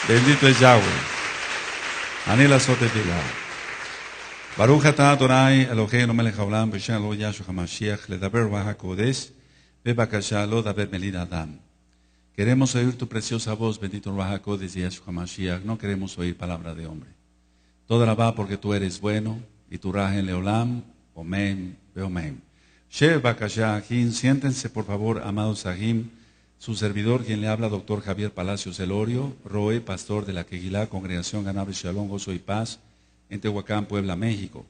Bendito es Yahweh. Anila Sotefila. Baruch atah Adonai Eloheinu melech haolam b'shem lo Yahshua HaMashiach ledaber v'hakodesh bebakasha lo daber melid adam. Queremos oír tu preciosa voz, bendito Ruach HaKodesh y Yahshua HaMashiach. No queremos oír palabra de hombre. Toda la va porque tú eres bueno y tu raja en leolam. Omen, beomen. Shev bakasha ajim. Siéntense por favor, amados ajim. Su servidor, quien le habla, doctor Javier Palacios Elorio, Roe, pastor de la Quejilá, Congregación Ganable Shalom, Gozo y Paz, en Tehuacán, Puebla, México.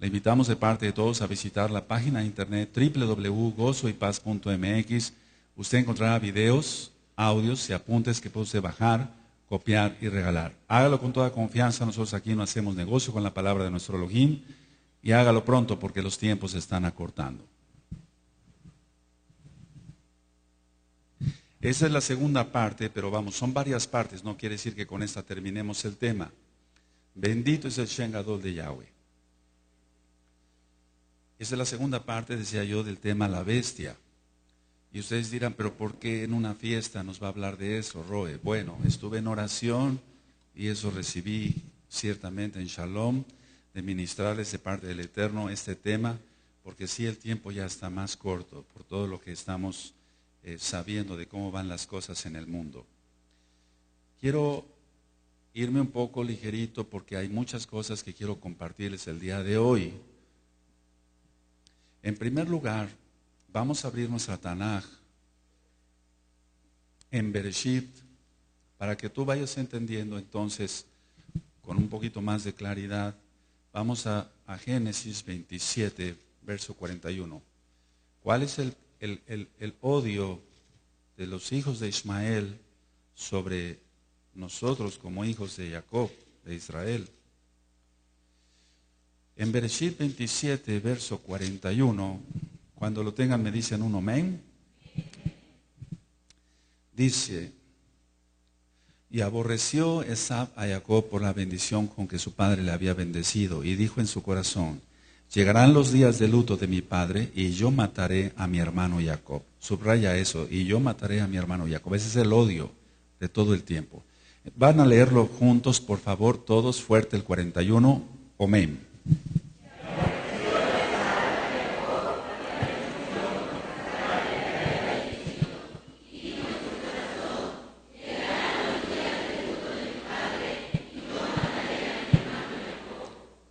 Le invitamos de parte de todos a visitar la página de internet www.gozoypaz.mx. Usted encontrará videos, audios y apuntes que puede usted bajar, copiar y regalar. Hágalo con toda confianza. Nosotros aquí no hacemos negocio con la palabra de nuestro Elohim, y hágalo pronto porque los tiempos se están acortando. Esa es la segunda parte, pero vamos, son varias partes, no quiere decir que con esta terminemos el tema. Bendito es el Shem Gadol de Yahweh. Esa es la segunda parte, decía yo, del tema la bestia. Y ustedes dirán, pero ¿por qué en una fiesta nos va a hablar de eso, Roe? Bueno, estuve en oración y eso recibí ciertamente en Shalom, de ministrarles de parte del Eterno este tema, porque sí el tiempo ya está más corto por todo lo que estamos sabiendo de cómo van las cosas en el mundo. Quiero irme un poco ligerito porque hay muchas cosas que quiero compartirles el día de hoy. En primer lugar, vamos a abrir nuestra Tanaj en Bereshit para que tú vayas entendiendo entonces con un poquito más de claridad. Vamos a Génesis 27, verso 41. ¿Cuál es el odio de los hijos de Ismael sobre nosotros como hijos de Jacob, de Israel? En Bereshit 27, verso 41, cuando lo tengan me dicen un amén. Dice: y aborreció Esab a Jacob por la bendición con que su padre le había bendecido, y dijo en su corazón: llegarán los días de luto de mi padre, y yo mataré a mi hermano Jacob. Subraya eso, y yo mataré a mi hermano Jacob. Ese es el odio de todo el tiempo. Van a leerlo juntos, por favor, todos, fuerte el 41, amén.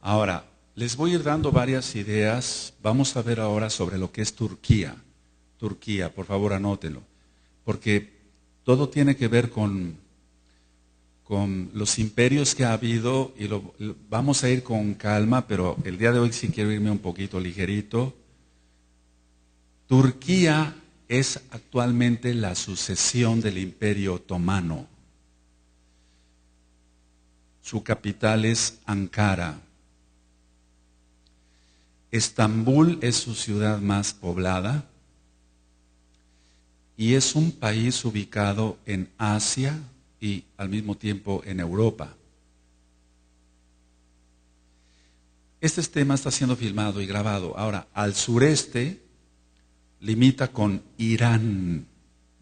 Ahora, les voy a ir dando varias ideas. Vamos a ver ahora sobre lo que es Turquía. Turquía, por favor anótelo, porque todo tiene que ver con los imperios que ha habido y vamos a ir con calma, pero el día de hoy sí quiero irme un poquito ligerito. Turquía es actualmente la sucesión del Imperio Otomano. Su capital es Ankara. Estambul es su ciudad más poblada y es un país ubicado en Asia y al mismo tiempo en Europa. Este tema está siendo filmado y grabado. Ahora, al sureste limita con Irán.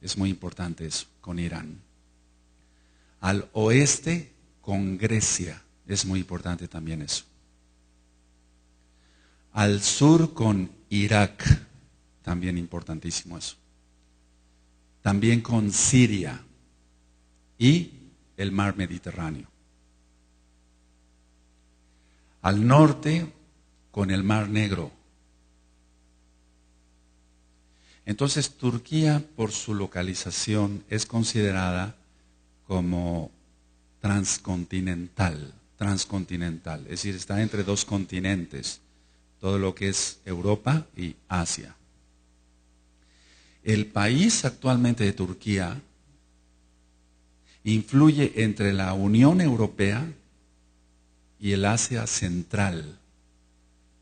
Es muy importante eso, con Irán. Al oeste con Grecia. Es muy importante también eso. Al sur con Irak, también importantísimo eso. También con Siria y el mar Mediterráneo. Al norte con el mar Negro. Entonces Turquía, por su localización, es considerada como transcontinental, es decir, está entre dos continentes. Todo lo que es Europa y Asia. El país actualmente de Turquía influye entre la Unión Europea y el Asia Central,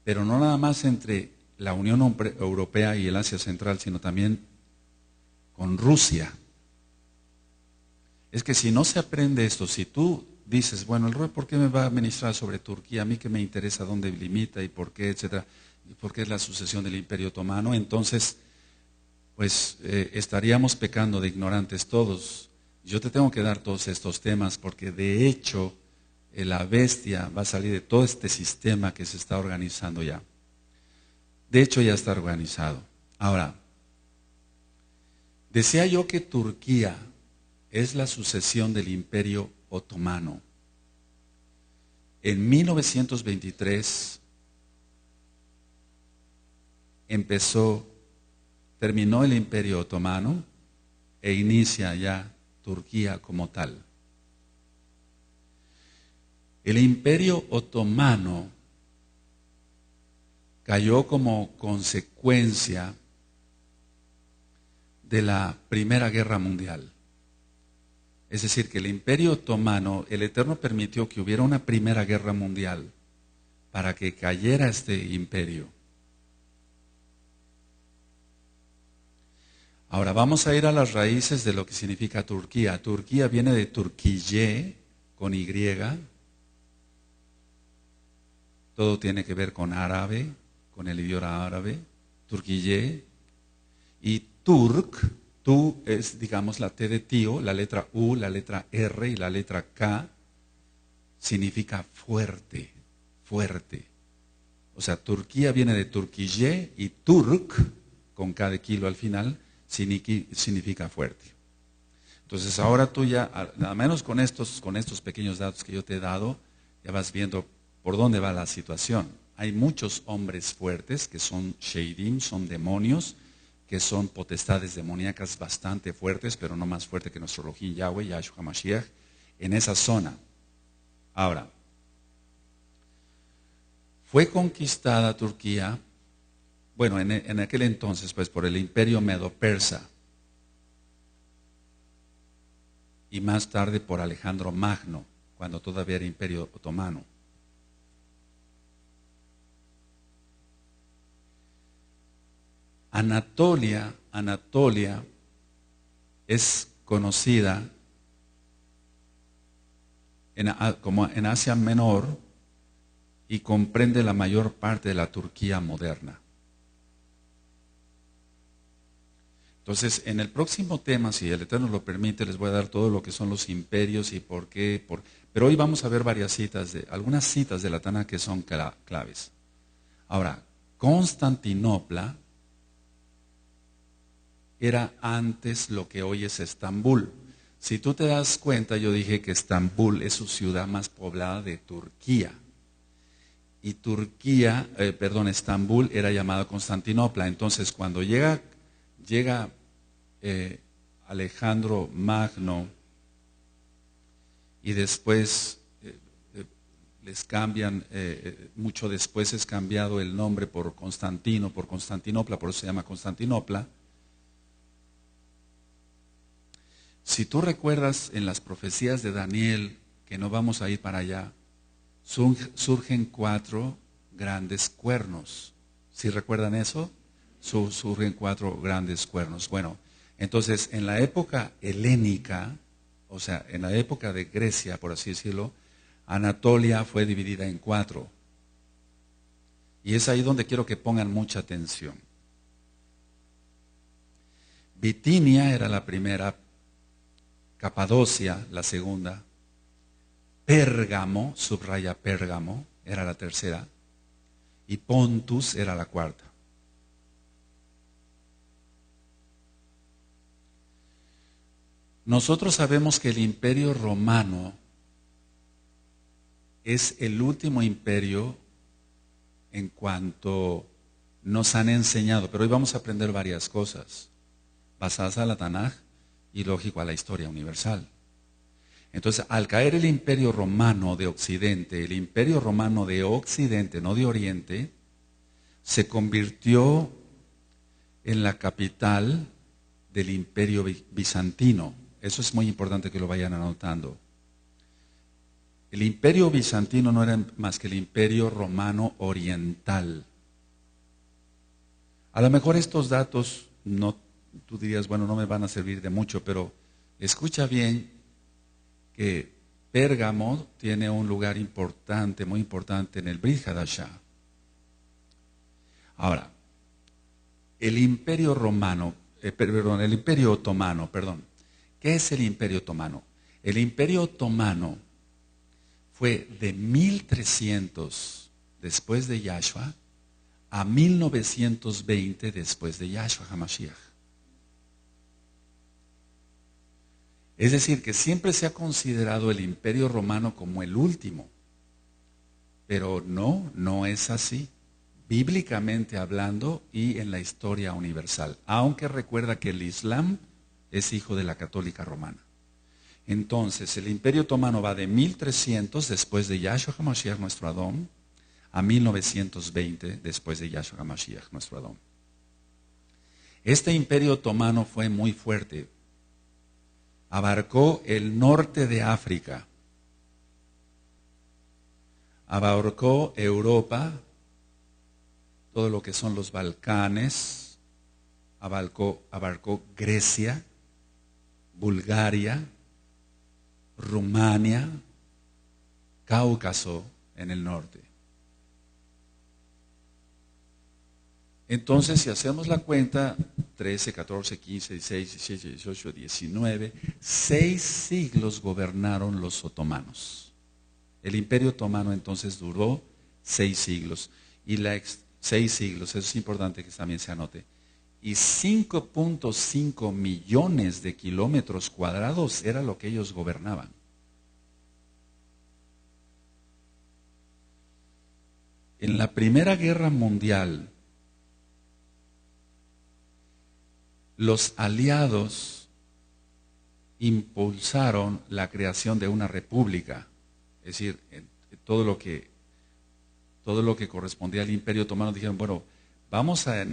pero no nada más entre la Unión Europea y el Asia Central, sino también con Rusia. Es que si no se aprende esto, si tú dices, bueno, el Roy, ¿por qué me va a ministrar sobre Turquía? A mí que me interesa dónde limita y por qué, etcétera, y por qué es la sucesión del Imperio Otomano. Entonces, pues estaríamos pecando de ignorantes todos, Yo te tengo que dar todos estos temas porque de hecho la bestia va a salir de todo este sistema que se está organizando ya. De hecho ya está organizado. Ahora, decía yo que Turquía es la sucesión del Imperio Otomano. En 1923 terminó el Imperio Otomano e inicia ya Turquía como tal. El Imperio Otomano cayó como consecuencia de la Primera Guerra Mundial. Es decir, que el Imperio Otomano, el Eterno permitió que hubiera una Primera Guerra Mundial para que cayera este imperio. Ahora vamos a ir a las raíces de lo que significa Turquía. Turquía viene de Turquille, con Y. Todo tiene que ver con árabe, con el idioma árabe. Turquille. Y Turk, tú es, digamos, la T de tío, la letra U, la letra R y la letra K, significa fuerte, fuerte. O sea, Turquía viene de Turquille y Turk, con K de kilo al final, significa fuerte. Entonces ahora tú ya, nada menos con estos pequeños datos que yo te he dado, ya vas viendo por dónde va la situación. Hay muchos hombres fuertes que son sheidim, son demonios, que son potestades demoníacas bastante fuertes, pero no más fuerte que nuestro Elohim Yahweh, Yahshua HaMashiach, en esa zona. Ahora, fue conquistada Turquía, bueno, en aquel entonces, pues por el Imperio Medo-Persa, y más tarde por Alejandro Magno, cuando todavía era Imperio Otomano. Anatolia es conocida como en Asia Menor y comprende la mayor parte de la Turquía moderna. Entonces, en el próximo tema, si el Eterno lo permite, les voy a dar todo lo que son los imperios y por qué. Pero hoy vamos a ver algunas citas de la Tanaj que son claves. Ahora, Constantinopla era antes lo que hoy es Estambul. Si tú te das cuenta, yo dije que Estambul es su ciudad más poblada de Turquía. Y Estambul era llamado Constantinopla. Entonces, cuando llega Alejandro Magno y después les cambian, mucho después es cambiado el nombre por Constantinopla, por eso se llama Constantinopla. Si tú recuerdas en las profecías de Daniel, que no vamos a ir para allá, surgen 4 grandes cuernos. ¿Sí recuerdan eso? Surgen 4 grandes cuernos. Bueno, entonces en la época helénica, o sea, en la época de Grecia, por así decirlo, Anatolia fue dividida en 4. Y es ahí donde quiero que pongan mucha atención. Bitinia era la primera, Capadocia la segunda, Pérgamo, subraya Pérgamo, era la tercera, y Pontus era la cuarta. Nosotros sabemos que el Imperio Romano es el último imperio en cuanto nos han enseñado, pero hoy vamos a aprender varias cosas basadas en la Tanaj y lógico a la historia universal. Entonces, al caer el Imperio Romano de Occidente, el Imperio Romano de Occidente, no de Oriente, se convirtió en la capital del Imperio Bizantino. Eso es muy importante que lo vayan anotando. El Imperio Bizantino no era más que el Imperio Romano Oriental. A lo mejor estos datos, tú dirías, bueno, no me van a servir de mucho, pero escucha bien que Pérgamo tiene un lugar importante, muy importante en el Brit Hadashah. Ahora, el Imperio Otomano, ¿Qué es el Imperio Otomano? El Imperio Otomano fue de 1300 después de Yahshua a 1920 después de Yahshua HaMashiach. Es decir, que siempre se ha considerado el Imperio Romano como el último. Pero no es así. Bíblicamente hablando y en la historia universal. Aunque recuerda que el Islam es hijo de la Católica Romana. Entonces, el Imperio Otomano va de 1300 después de Yahshua HaMashiach, nuestro Adón, a 1920 después de Yahshua HaMashiach, nuestro Adón. Este Imperio Otomano fue muy fuerte. Abarcó el norte de África. Abarcó Europa, todo lo que son los Balcanes, abarcó Grecia, Bulgaria, Rumania, Cáucaso en el norte. Entonces, si hacemos la cuenta, 13, 14, 15, 16, 17, 18, 19, 6 siglos gobernaron los otomanos. El Imperio Otomano entonces duró 6 siglos. Y 6 siglos, eso es importante que también se anote. Y 5.5 millones de kilómetros cuadrados era lo que ellos gobernaban. En la Primera Guerra Mundial, los aliados impulsaron la creación de una república, es decir, todo lo que correspondía al Imperio Otomano. Dijeron, bueno, vamos a,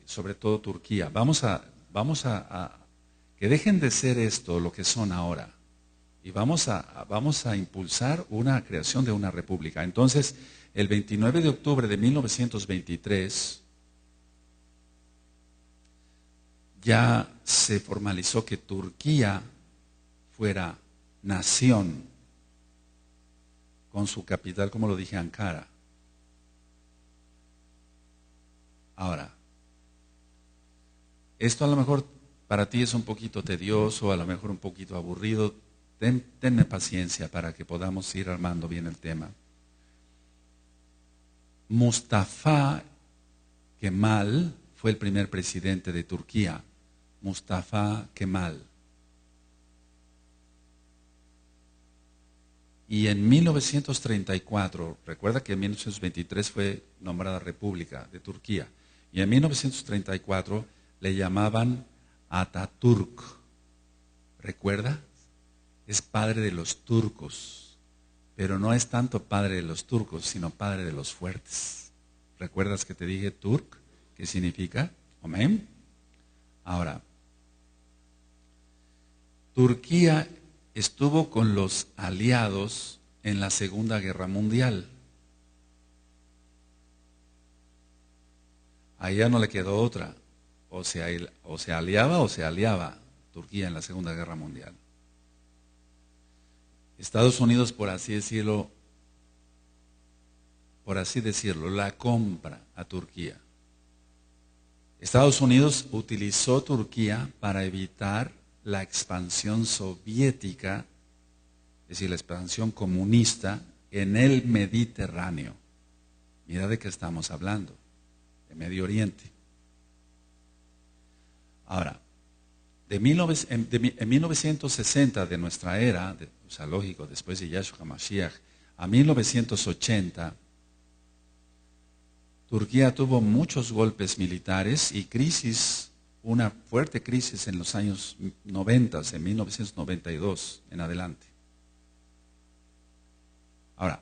sobre todo Turquía, vamos a que dejen de ser esto lo que son ahora, y vamos a impulsar una creación de una república. Entonces, el 29 de octubre de 1923, ya se formalizó que Turquía fuera nación, con su capital, como lo dije, Ankara. Ahora, esto a lo mejor para ti es un poquito tedioso, a lo mejor un poquito aburrido. Tenme paciencia para que podamos ir armando bien el tema. Mustafa Kemal fue el primer presidente de Turquía. Mustafa Kemal. Y en 1934, recuerda que en 1923 fue nombrada República de Turquía, y en 1934 le llamaban Atatürk. ¿Recuerda? Es padre de los turcos, pero no es tanto padre de los turcos, sino padre de los fuertes. ¿Recuerdas que te dije Turk? ¿Qué significa? Amén. Ahora, Turquía estuvo con los aliados en la Segunda Guerra Mundial. A ella no le quedó otra. O se aliaba Turquía en la Segunda Guerra Mundial. Estados Unidos, por así decirlo, la compra a Turquía. Estados Unidos utilizó Turquía para evitar la expansión soviética, es decir, la expansión comunista en el Mediterráneo. Mira de qué estamos hablando, de Medio Oriente. Ahora, en 1960 de nuestra era, o sea, lógico, después de Yahshua HaMashiach, a 1980, Turquía tuvo muchos golpes militares y crisis, una fuerte crisis en los años 90, en 1992 en adelante. Ahora,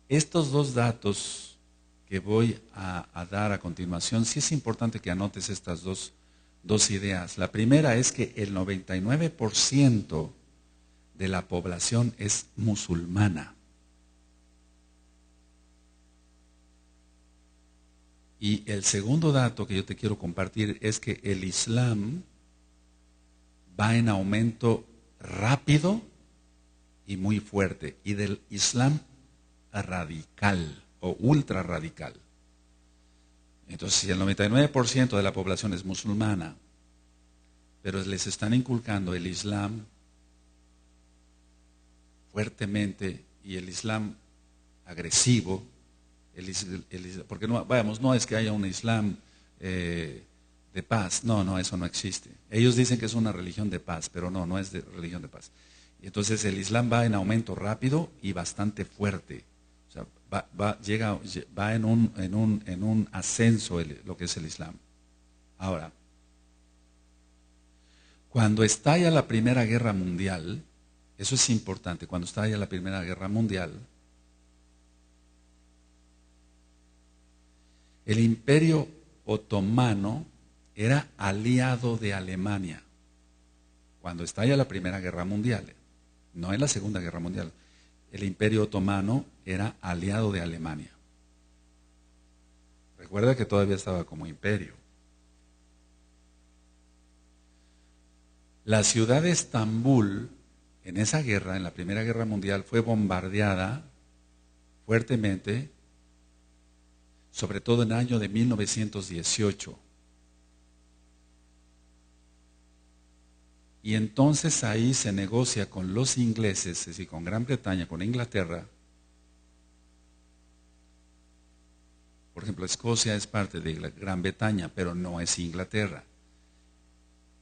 estos dos datos que voy a dar a continuación, sí es importante que anotes estas dos ideas. La primera es que el 99% de la población es musulmana. Y el segundo dato que yo te quiero compartir es que el Islam va en aumento rápido y muy fuerte. Y del Islam radical o ultra radical. Entonces, si el 99% de la población es musulmana pero les están inculcando el Islam fuertemente, y el Islam agresivo, porque no, vamos, no es que haya un Islam de paz, no, eso no existe. Ellos dicen que es una religión de paz, pero no es de religión de paz. Y entonces el Islam va en aumento rápido y bastante fuerte. O sea, va en un ascenso lo que es el Islam. Ahora, cuando estalla la Primera Guerra Mundial, eso es importante, cuando estalla la Primera Guerra Mundial, el Imperio Otomano era aliado de Alemania. Cuando estalla la Primera Guerra Mundial, no en la Segunda Guerra Mundial, el Imperio Otomano era aliado de Alemania. Recuerda que todavía estaba como imperio. La ciudad de Estambul, en esa guerra, en la Primera Guerra Mundial, fue bombardeada fuertemente, sobre todo en el año de 1918. Y entonces ahí se negocia con los ingleses, es decir, con Gran Bretaña, con Inglaterra. Por ejemplo, Escocia es parte de Gran Bretaña, pero no es Inglaterra.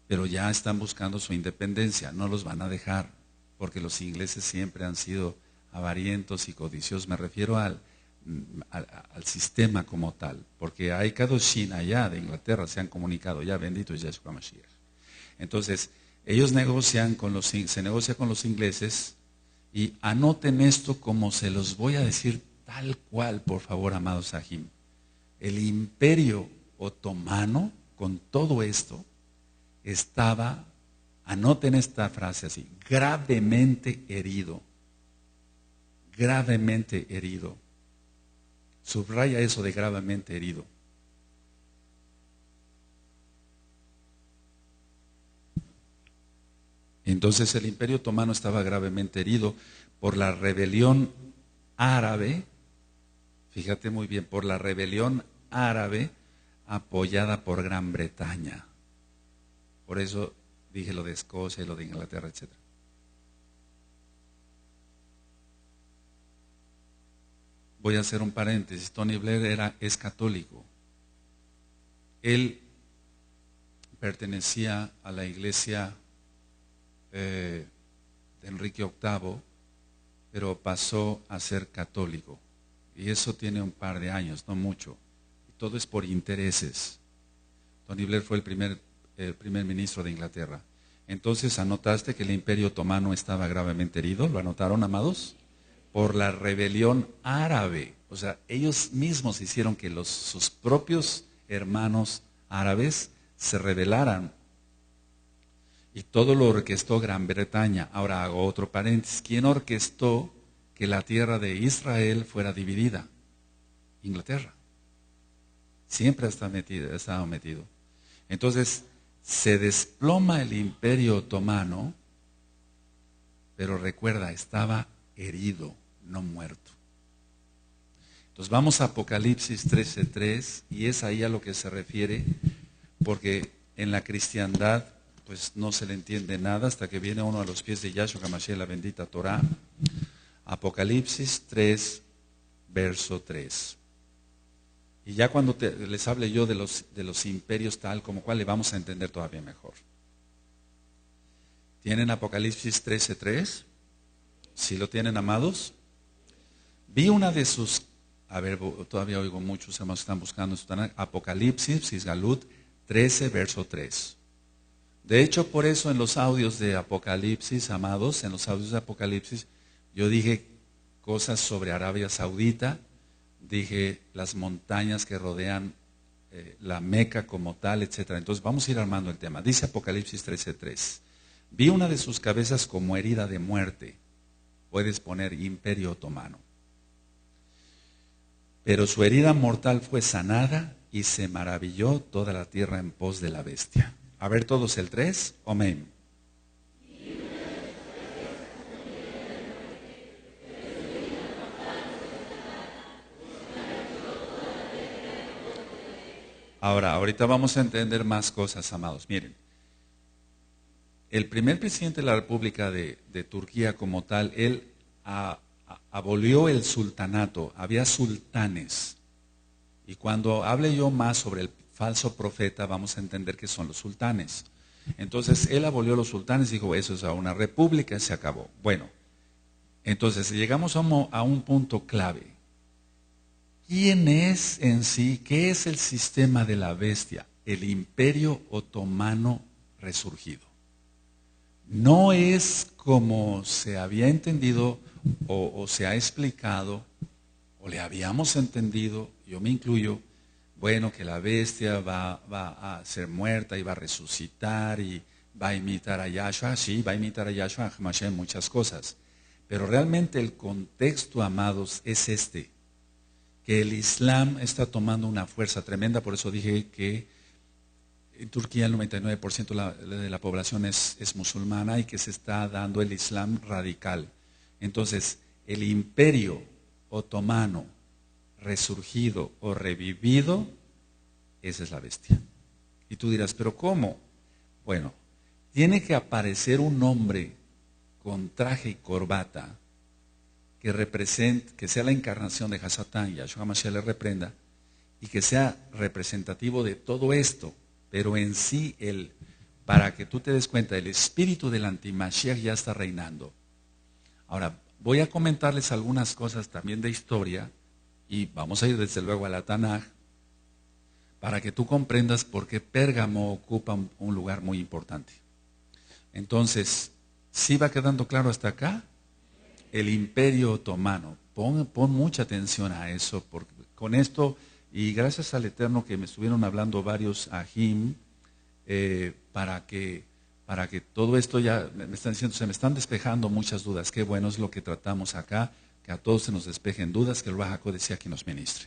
Pero ya están buscando su independencia, no los van a dejar, porque los ingleses siempre han sido avarientos y codiciosos. Me refiero al sistema como tal, porque hay Kadoshin allá de Inglaterra, se han comunicado, ya bendito es Yeshua Mashiach. Entonces, ellos se negocia con los ingleses, y anoten esto como se los voy a decir tal cual, por favor, amados Sahim. El Imperio Otomano, con todo esto, estaba, anoten esta frase así, gravemente herido. Gravemente herido. Subraya eso de gravemente herido. Entonces el Imperio Otomano estaba gravemente herido por la rebelión árabe, fíjate muy bien, por la rebelión árabe apoyada por Gran Bretaña. Por eso dije lo de Escocia y lo de Inglaterra, etc. Voy a hacer un paréntesis. Tony Blair es católico. Él pertenecía a la iglesia de Enrique VIII, pero pasó a ser católico. Y eso tiene un par de años, no mucho. Y todo es por intereses. Tony Blair fue el primer ministro de Inglaterra. Entonces, ¿anotaste que el Imperio Otomano estaba gravemente herido? ¿Lo anotaron, amados? Por la rebelión árabe. O sea, ellos mismos hicieron que sus propios hermanos árabes se rebelaran. Y todo lo orquestó Gran Bretaña. Ahora hago otro paréntesis. ¿Quién orquestó que la tierra de Israel fuera dividida? Inglaterra. Siempre ha estado metido. Entonces, se desploma el Imperio Otomano, pero recuerda, estaba herido, no muerto. Entonces vamos a Apocalipsis 13:3, y es ahí a lo que se refiere, porque en la cristiandad pues no se le entiende nada hasta que viene uno a los pies de Yahshua HaMashiach, la bendita Torah. Apocalipsis 3, verso 3. Y ya cuando les hable yo de los imperios tal como cual, le vamos a entender todavía mejor. ¿Tienen Apocalipsis 13:3? ¿Sí lo tienen, amados? Vi una de sus, todavía oigo muchos hermanos que están buscando, Apocalipsis, Sisgalut 13, verso 3. De hecho, por eso en los audios de Apocalipsis, amados, en los audios de Apocalipsis, yo dije cosas sobre Arabia Saudita, dije las montañas que rodean la Meca como tal, etc. Entonces vamos a ir armando el tema. Dice Apocalipsis 13:3. Vi una de sus cabezas como herida de muerte. Puedes poner Imperio Otomano. Pero su herida mortal fue sanada y se maravilló toda la tierra en pos de la bestia. A ver todos el 3, amén. Ahora, ahorita vamos a entender más cosas, amados. Miren, el primer presidente de la República de Turquía como tal, él abolió el sultanato, había sultanes. Y cuando hable yo más sobre el falso profeta, vamos a entender qué son los sultanes. Entonces, él abolió los sultanes y dijo, eso es una república, se acabó. Bueno, entonces llegamos a un punto clave. ¿Quién es en sí, qué es el sistema de la bestia? El Imperio Otomano resurgido. No es como se había entendido o se ha explicado, o le habíamos entendido, yo me incluyo, bueno, que la bestia va a ser muerta y va a resucitar y va a imitar a Yahshua, sí, va a imitar a Yahshua, a Hamashiach, muchas cosas. Pero realmente el contexto, amados, es este, que el Islam está tomando una fuerza tremenda, por eso dije que en Turquía el 99% de la población es musulmana y que se está dando el Islam radical. Entonces, el Imperio Otomano resurgido o revivido, esa es la bestia. Y tú dirás, ¿pero cómo? Bueno, tiene que aparecer un hombre con traje y corbata que sea la encarnación de Hasatán, Yahshua Mashiach le reprenda, y que sea representativo de todo esto, pero en sí, para que tú te des cuenta, el espíritu del antimashiach ya está reinando. Ahora, voy a comentarles algunas cosas también de historia, y vamos a ir desde luego a la Tanaj, para que tú comprendas por qué Pérgamo ocupa un lugar muy importante. Entonces, ¿sí va quedando claro hasta acá? El Imperio Otomano. Pon mucha atención a eso, porque con esto, y gracias al Eterno que me estuvieron hablando varios ajim, para que todo esto ya, me están diciendo, se me están despejando muchas dudas. Qué bueno es lo que tratamos acá, que a todos se nos despejen dudas, que el Ruach HaKodesh sea quien nos ministre.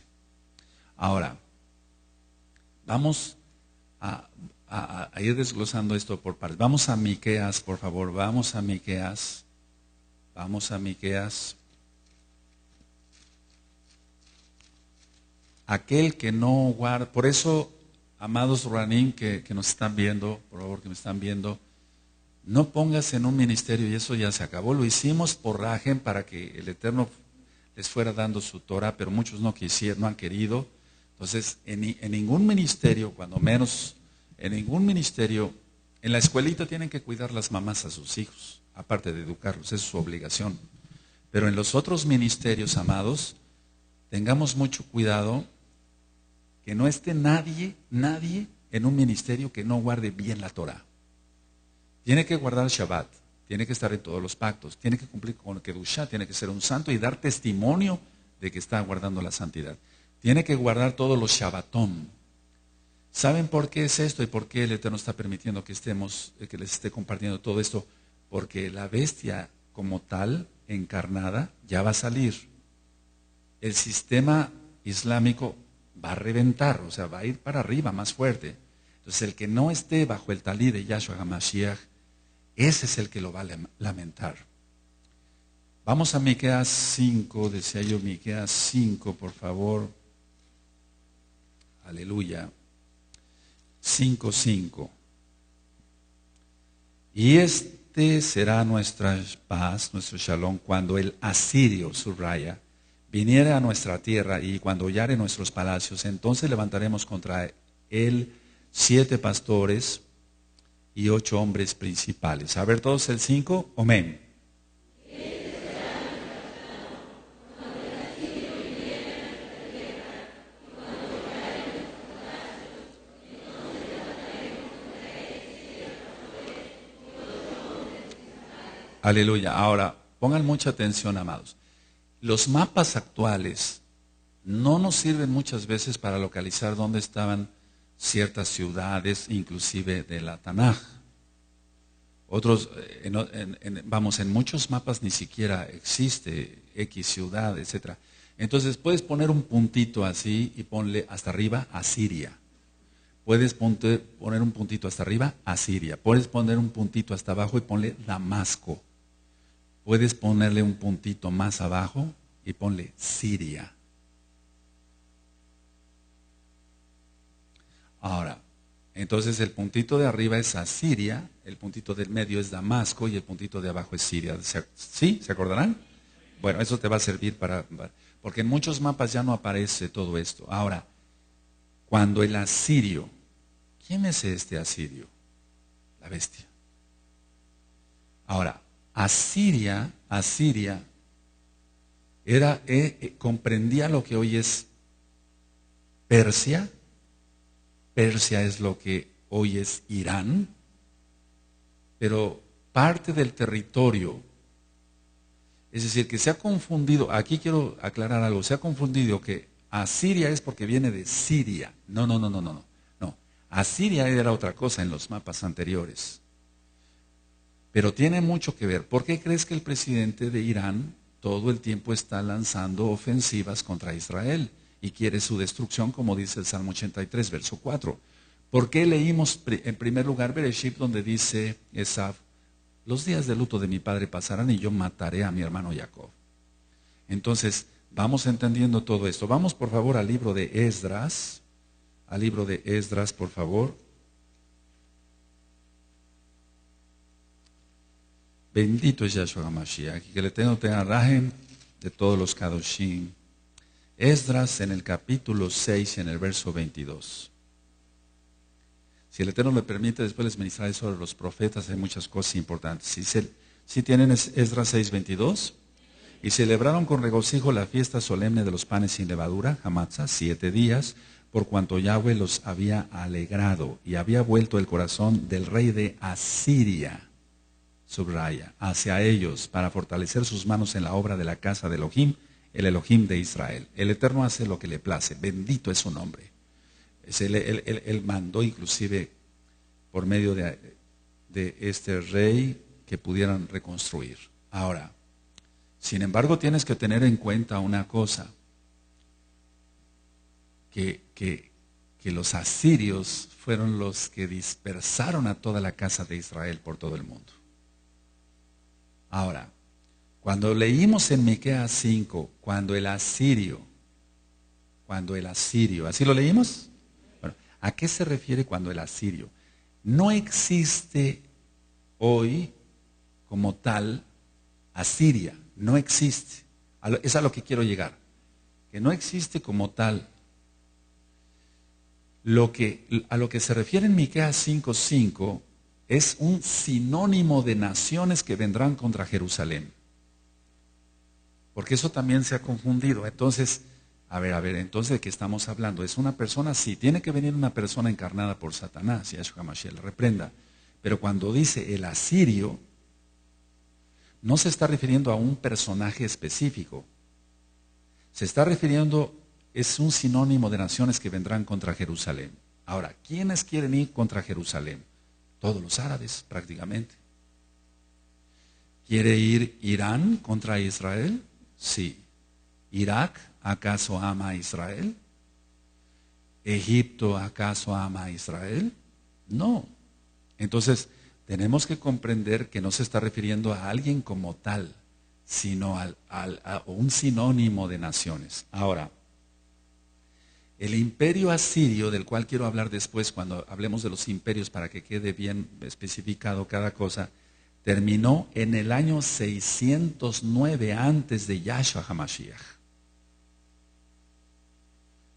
Ahora, vamos a ir desglosando esto por partes. Vamos a Miqueas, por favor, vamos a Miqueas. Vamos a Miqueas. Aquel que no guarda, por eso, amados Ruanim que nos están viendo, por favor que me están viendo, no pongas en un ministerio, y eso ya se acabó, lo hicimos por Rajem para que el Eterno les fuera dando su Torah, pero muchos no quisieron, no han querido. Entonces, en ningún ministerio, cuando menos, en ningún ministerio, en la escuelita tienen que cuidar las mamás a sus hijos, aparte de educarlos, esa es su obligación. Pero en los otros ministerios, amados, tengamos mucho cuidado que no esté nadie en un ministerio que no guarde bien la Torah. Tiene que guardar Shabbat, tiene que estar en todos los pactos, tiene que cumplir con Kedushá, tiene que ser un santo y dar testimonio de que está guardando la santidad. Tiene que guardar todos los Shabbatón. ¿Saben por qué es esto y por qué el Eterno está permitiendo que les esté compartiendo todo esto? Porque la bestia como tal, encarnada, ya va a salir. El sistema islámico va a reventar, o sea, va a ir para arriba más fuerte. Entonces, el que no esté bajo el talí de Yahshua HaMashiach, ese es el que lo va a lamentar. Vamos a Miqueas 5, decía yo, Miqueas 5, por favor. Aleluya. 5:5. Y este será nuestra paz, nuestro shalom, cuando el asirio, subraya, viniere a nuestra tierra y cuando hollare nuestros palacios, entonces levantaremos contra él 7 pastores y 8 hombres principales. A ver todos el 5, amén. Aleluya. Ahora, pongan mucha atención, amados. Los mapas actuales no nos sirven muchas veces para localizar dónde estaban ciertas ciudades, inclusive de la Tanaj. Otros, en muchos mapas ni siquiera existe X ciudad, etc. Entonces puedes poner un puntito así y ponle hasta arriba Asiria. Puedes poner un puntito hasta arriba Asiria. Puedes poner un puntito hasta abajo y ponle Damasco. Puedes ponerle un puntito más abajo y ponle Siria. Ahora, Entonces el puntito de arriba es Asiria, el puntito del medio es Damasco y el puntito de abajo es Siria. ¿Sí? ¿Se acordarán? Bueno, eso te va a servir porque en muchos mapas ya no aparece todo esto. Ahora, cuando el asirio, ¿quién es este asirio? La bestia. Ahora, Asiria comprendía lo que hoy es Persia. Persia es lo que hoy es Irán, pero parte del territorio, es decir, que se ha confundido, aquí quiero aclarar algo, se ha confundido que Asiria es porque viene de Siria. No. Asiria era otra cosa en los mapas anteriores. Pero tiene mucho que ver. ¿Por qué crees que el presidente de Irán todo el tiempo está lanzando ofensivas contra Israel y quiere su destrucción, como dice el Salmo 83, verso 4? ¿Por qué leímos en primer lugar Bereshit, donde dice Esaf, los días de luto de mi padre pasarán y yo mataré a mi hermano Jacob? Entonces, vamos entendiendo todo esto. Vamos por favor al libro de Esdras, por favor. Bendito es Yahshua HaMashiach, que el Eterno tenga rajem de todos los Kadoshim. Esdras en el capítulo 6, en el verso 22. Si el Eterno le permite, después les ministraré sobre los profetas, hay muchas cosas importantes. Si tienen Esdras 6, 22. Y celebraron con regocijo la fiesta solemne de los panes sin levadura, Hamatzah, 7 días, por cuanto Yahweh los había alegrado y había vuelto el corazón del rey de Asiria, subraya, hacia ellos, para fortalecer sus manos en la obra de la casa de Elohim, el Elohim de Israel. El Eterno hace lo que le place, bendito es su nombre. Él mandó inclusive por medio de este rey que pudieran reconstruir. Ahora, sin embargo, tienes que tener en cuenta una cosa, que los asirios fueron los que dispersaron a toda la casa de Israel por todo el mundo. Ahora, cuando leímos en Miqueas 5, cuando el asirio, ¿así lo leímos? Bueno, ¿a qué se refiere cuando el asirio? No existe hoy como tal Asiria, no existe. Es a lo que quiero llegar, que no existe como tal. A lo que se refiere en Miqueas 5:5 es un sinónimo de naciones que vendrán contra Jerusalén. Porque eso también se ha confundido. Entonces, entonces ¿de qué estamos hablando? ¿Es una persona? Sí, tiene que venir una persona encarnada por Satanás, y Yahshua HaMashiach la reprenda. Pero cuando dice el asirio, no se está refiriendo a un personaje específico. Se está refiriendo, es un sinónimo de naciones que vendrán contra Jerusalén. Ahora, ¿quiénes quieren ir contra Jerusalén? Todos los árabes, prácticamente. ¿Quiere ir Irán contra Israel? Sí. ¿Irak acaso ama a Israel? ¿Egipto acaso ama a Israel? No. Entonces, tenemos que comprender que no se está refiriendo a alguien como tal, sino a un sinónimo de naciones. Ahora, el imperio asirio, del cual quiero hablar después cuando hablemos de los imperios para que quede bien especificado cada cosa, terminó en el año 609 antes de Yahshua HaMashiach.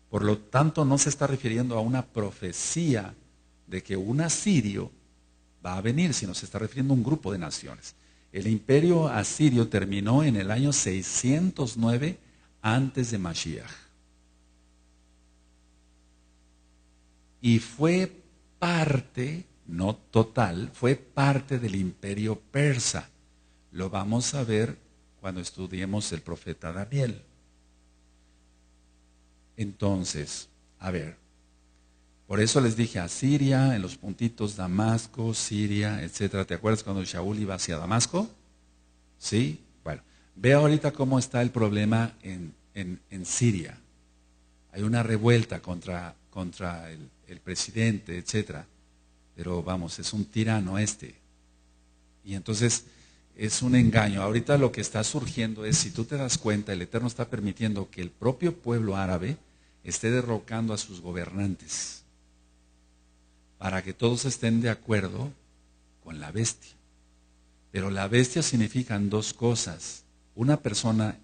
Por lo tanto, no se está refiriendo a una profecía de que un asirio va a venir, sino se está refiriendo a un grupo de naciones. El imperio asirio terminó en el año 609 antes de Mashiach. Y fue parte, no total, fue parte del imperio persa. Lo vamos a ver cuando estudiemos el profeta Daniel. Entonces, por eso les dije Asiria, en los puntitos Damasco, Siria, etcétera. ¿Te acuerdas cuando Shaul iba hacia Damasco? ¿Sí? Bueno, ve ahorita cómo está el problema en Siria. Hay una revuelta contra el presidente, etcétera. Pero vamos, es un tirano este. Y entonces es un engaño. Ahorita lo que está surgiendo es, si tú te das cuenta, el Eterno está permitiendo que el propio pueblo árabe esté derrocando a sus gobernantes para que todos estén de acuerdo con la bestia. Pero la bestia significan dos cosas: una persona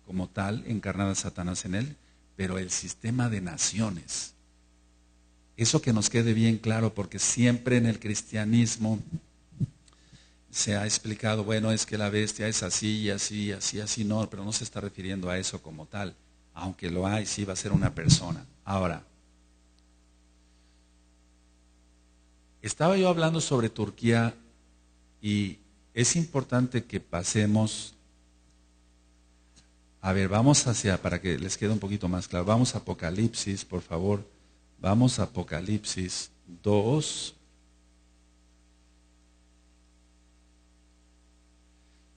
como tal, encarnada Satanás en él, pero el sistema de naciones. Eso que nos quede bien claro, porque siempre en el cristianismo se ha explicado, bueno, es que la bestia es así y así, así, así, no, pero no se está refiriendo a eso como tal, aunque lo hay, sí va a ser una persona. Ahora, estaba yo hablando sobre Turquía y es importante que pasemos, a ver, vamos para que les quede un poquito más claro, vamos a Apocalipsis, por favor, vamos a Apocalipsis 2.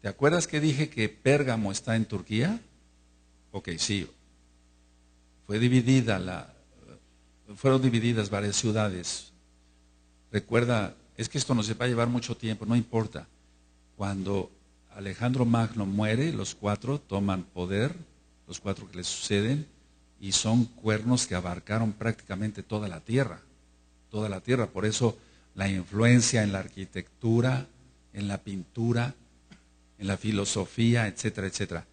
¿Te acuerdas que dije que Pérgamo está en Turquía? Ok, sí. Fueron divididas varias ciudades. Recuerda, es que esto nos va a llevar mucho tiempo, no importa. Cuando Alejandro Magno muere, los 4 toman poder, los 4 que le suceden, y son cuernos que abarcaron prácticamente toda la tierra. Toda la tierra. Por eso la influencia en la arquitectura, en la pintura, en la filosofía, etcétera, etcétera.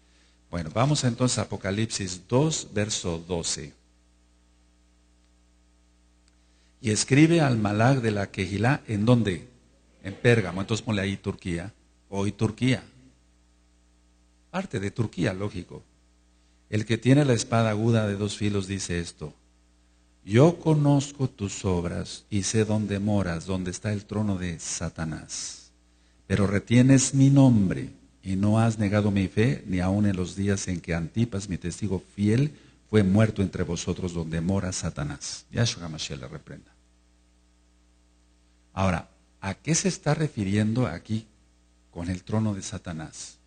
Bueno, vamos entonces a Apocalipsis 2, verso 12. Y escribe al Malach de la Quejilá, ¿en dónde? En Pérgamo. Entonces ponle ahí Turquía. Hoy Turquía. Parte de Turquía, lógico. El que tiene la espada aguda de 2 filos dice esto: yo conozco tus obras y sé dónde moras, dónde está el trono de Satanás. Pero retienes mi nombre y no has negado mi fe, ni aun en los días en que Antipas, mi testigo fiel, fue muerto entre vosotros, donde mora Satanás. Yahshua HaMashiach le reprenda. Ahora, ¿a qué se está refiriendo aquí con el trono de Satanás?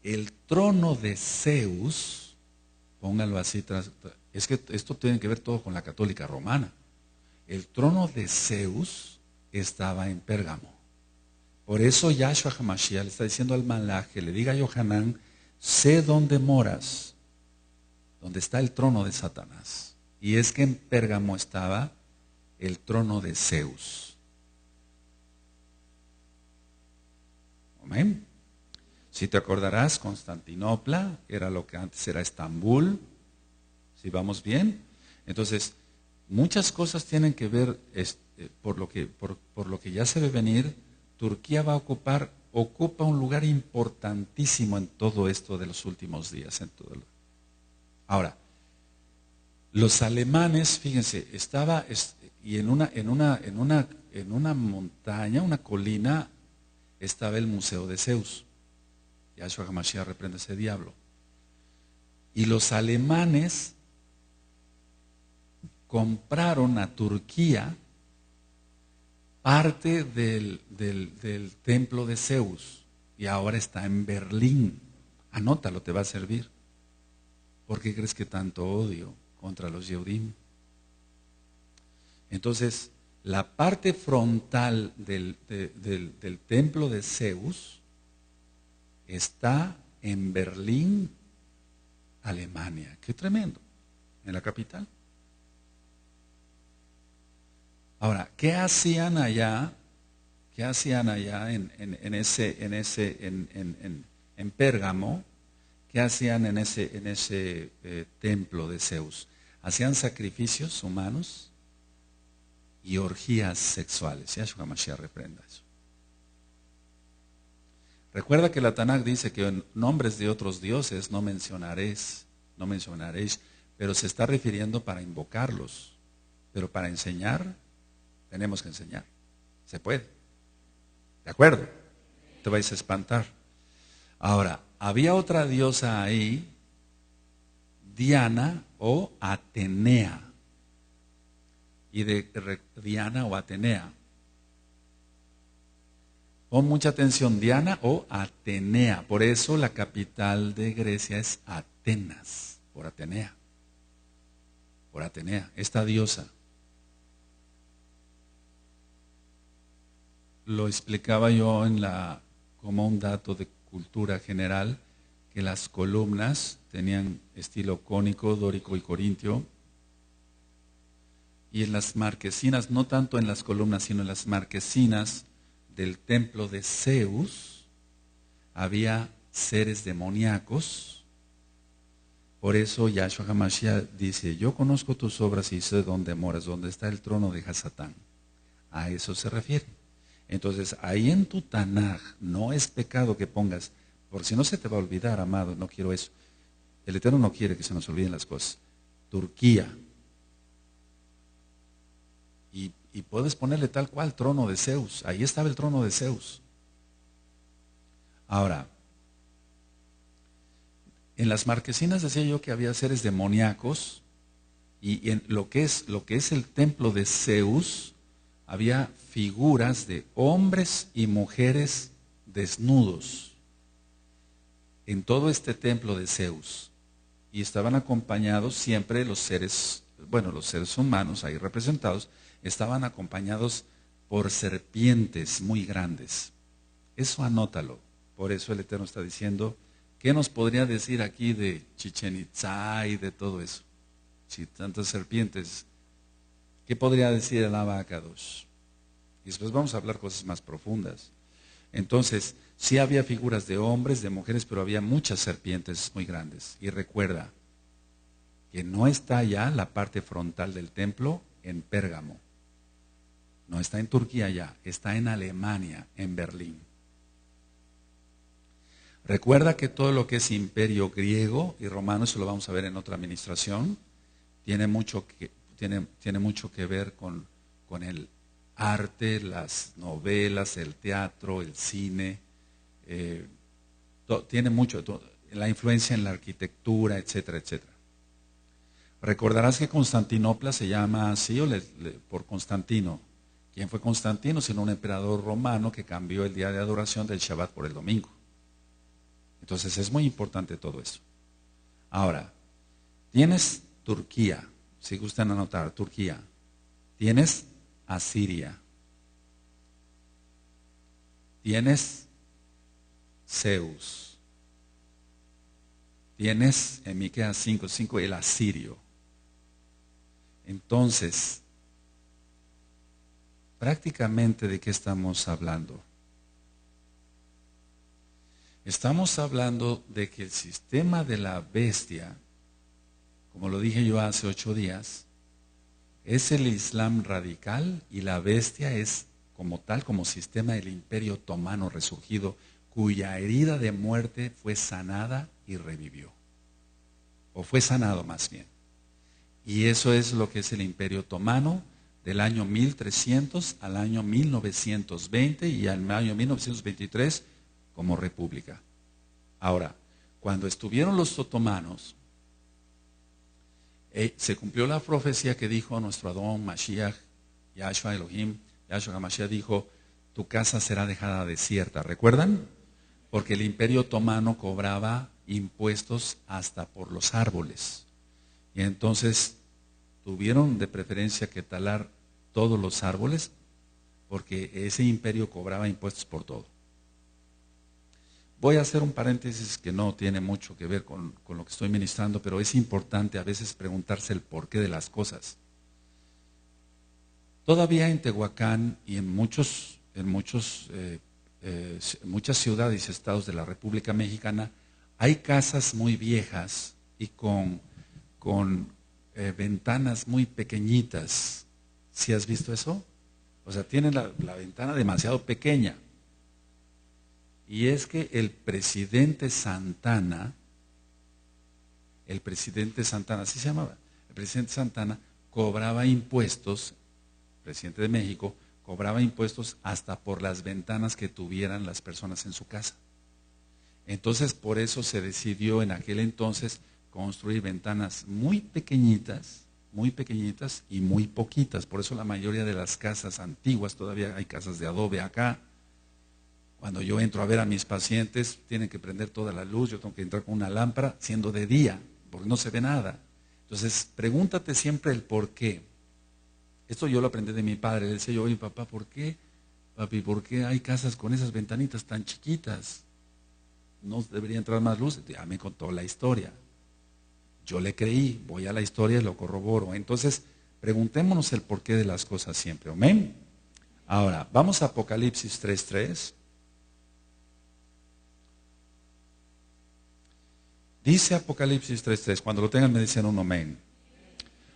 El trono de Zeus, póngalo así, es que esto tiene que ver todo con la católica romana. El trono de Zeus estaba en Pérgamo. Por eso Yahshua HaMashiach le está diciendo al Malach que le diga a Yohanan: sé dónde moras, donde está el trono de Satanás. Y es que en Pérgamo estaba el trono de Zeus. Amén. Si te acordarás, Constantinopla era lo que antes era Estambul. ¿Sí vamos bien? Entonces, muchas cosas tienen que ver, por lo que ya se ve venir. Turquía ocupa un lugar importantísimo en todo esto de los últimos días. Ahora, los alemanes, fíjense, y en una montaña, una colina, estaba el Museo de Zeus. Yahshua HaMashiach reprende ese diablo. Y los alemanes compraron a Turquía parte del templo de Zeus, y ahora está en Berlín. Anótalo, te va a servir. ¿Por qué crees que tanto odio contra los Yehudim? Entonces, la parte frontal del templo de Zeus está en Berlín, Alemania. Qué tremendo, en la capital. Ahora, ¿qué hacían allá? ¿Qué hacían allá en Pérgamo? ¿Qué hacían en ese templo de Zeus? Hacían sacrificios humanos y orgías sexuales. Yahshua HaMashiach reprenda eso. Recuerda que la Tanakh dice que en nombres de otros dioses no mencionaréis, pero se está refiriendo para invocarlos. Pero para enseñar, tenemos que enseñar. Se puede. ¿De acuerdo? Te vais a espantar. Ahora, había otra diosa ahí, Diana o Atenea. Y de Diana o Atenea. Pon mucha atención, Diana o Atenea. Por eso la capital de Grecia es Atenas, por Atenea. Por Atenea, esta diosa. Lo explicaba yo como un dato de cultura general, que las columnas tenían estilo cónico, dórico y corintio. Y en las marquesinas, no tanto en las columnas, sino en las marquesinas del templo de Zeus, había seres demoníacos. Por eso Yahshua HaMashiach dice, yo conozco tus obras y sé dónde moras, dónde está el trono de Hasatán. A eso se refiere. Entonces, ahí en tu Tanaj no es pecado que pongas, porque si no se te va a olvidar, amado, no quiero eso. El Eterno no quiere que se nos olviden las cosas. Turquía. Y puedes ponerle tal cual, trono de Zeus. Ahí estaba el trono de Zeus. Ahora, en las marquesinas decía yo que había seres demoníacos, y en lo que es el templo de Zeus, había figuras de hombres y mujeres desnudos en todo este templo de Zeus. Y estaban acompañados siempre los seres humanos ahí representados, estaban acompañados por serpientes muy grandes. Eso anótalo. Por eso el Eterno está diciendo, ¿qué nos podría decir aquí de Chichen Itzá y de todo eso? Si tantas serpientes, ¿qué podría decir el Abba Kadosh? Y después vamos a hablar cosas más profundas. Entonces, sí había figuras de hombres, de mujeres, pero había muchas serpientes muy grandes. Y recuerda que no está ya la parte frontal del templo en Pérgamo. No está en Turquía ya, está en Alemania, en Berlín. Recuerda que todo lo que es imperio griego y romano, eso lo vamos a ver en otra administración, tiene mucho que ver con el arte, las novelas, el teatro, el cine, tiene mucho, la influencia en la arquitectura, etcétera, etcétera. Recordarás que Constantinopla se llama así por Constantino. ¿Quién fue Constantino? Sino un emperador romano que cambió el día de adoración del Shabbat por el domingo. Entonces es muy importante todo eso. Ahora, tienes Turquía, si gustan anotar, Turquía. Tienes Asiria. Tienes Zeus. Tienes en Miqueas 5:5 el asirio. Entonces, prácticamente ¿de qué estamos hablando? Estamos hablando de que el sistema de la bestia, como lo dije yo hace 8 días, es el Islam radical y la bestia es como tal, como sistema del Imperio Otomano resurgido, cuya herida de muerte fue sanada y revivió. O fue sanado más bien. Y eso es lo que es el Imperio Otomano del año 1300 al año 1920 y al año 1923 como república. Ahora, cuando estuvieron los otomanos, se cumplió la profecía que dijo nuestro Adón Mashiach, Yahshua Elohim, Yahshua HaMashiach dijo, tu casa será dejada desierta. ¿Recuerdan? Porque el Imperio Otomano cobraba impuestos hasta por los árboles. Y entonces tuvieron de preferencia que talar todos los árboles porque ese imperio cobraba impuestos por todo. Voy a hacer un paréntesis que no tiene mucho que ver con lo que estoy ministrando, pero es importante a veces preguntarse el porqué de las cosas. Todavía en Tehuacán y en muchas ciudades y estados de la República Mexicana hay casas muy viejas y con ventanas muy pequeñitas. ¿Sí has visto eso? O sea, tienen la ventana demasiado pequeña. Y es que el presidente Santana, así se llamaba, el presidente Santana cobraba impuestos, presidente de México, cobraba impuestos hasta por las ventanas que tuvieran las personas en su casa. Entonces, por eso se decidió en aquel entonces construir ventanas muy pequeñitas y muy poquitas. Por eso la mayoría de las casas antiguas, todavía hay casas de adobe acá. Cuando yo entro a ver a mis pacientes, tienen que prender toda la luz, yo tengo que entrar con una lámpara, siendo de día, porque no se ve nada. Entonces, pregúntate siempre el por qué. Esto yo lo aprendí de mi padre. Le decía yo, oye papá, ¿por qué? Papi, ¿por qué hay casas con esas ventanitas tan chiquitas? ¿No debería entrar más luz? Ya me contó la historia. Yo le creí, voy a la historia y lo corroboro. Entonces, Preguntémonos el porqué de las cosas siempre. Amén. Ahora, vamos a Apocalipsis 3:3. Dice Apocalipsis 3:3, cuando lo tengan me dicen un amén.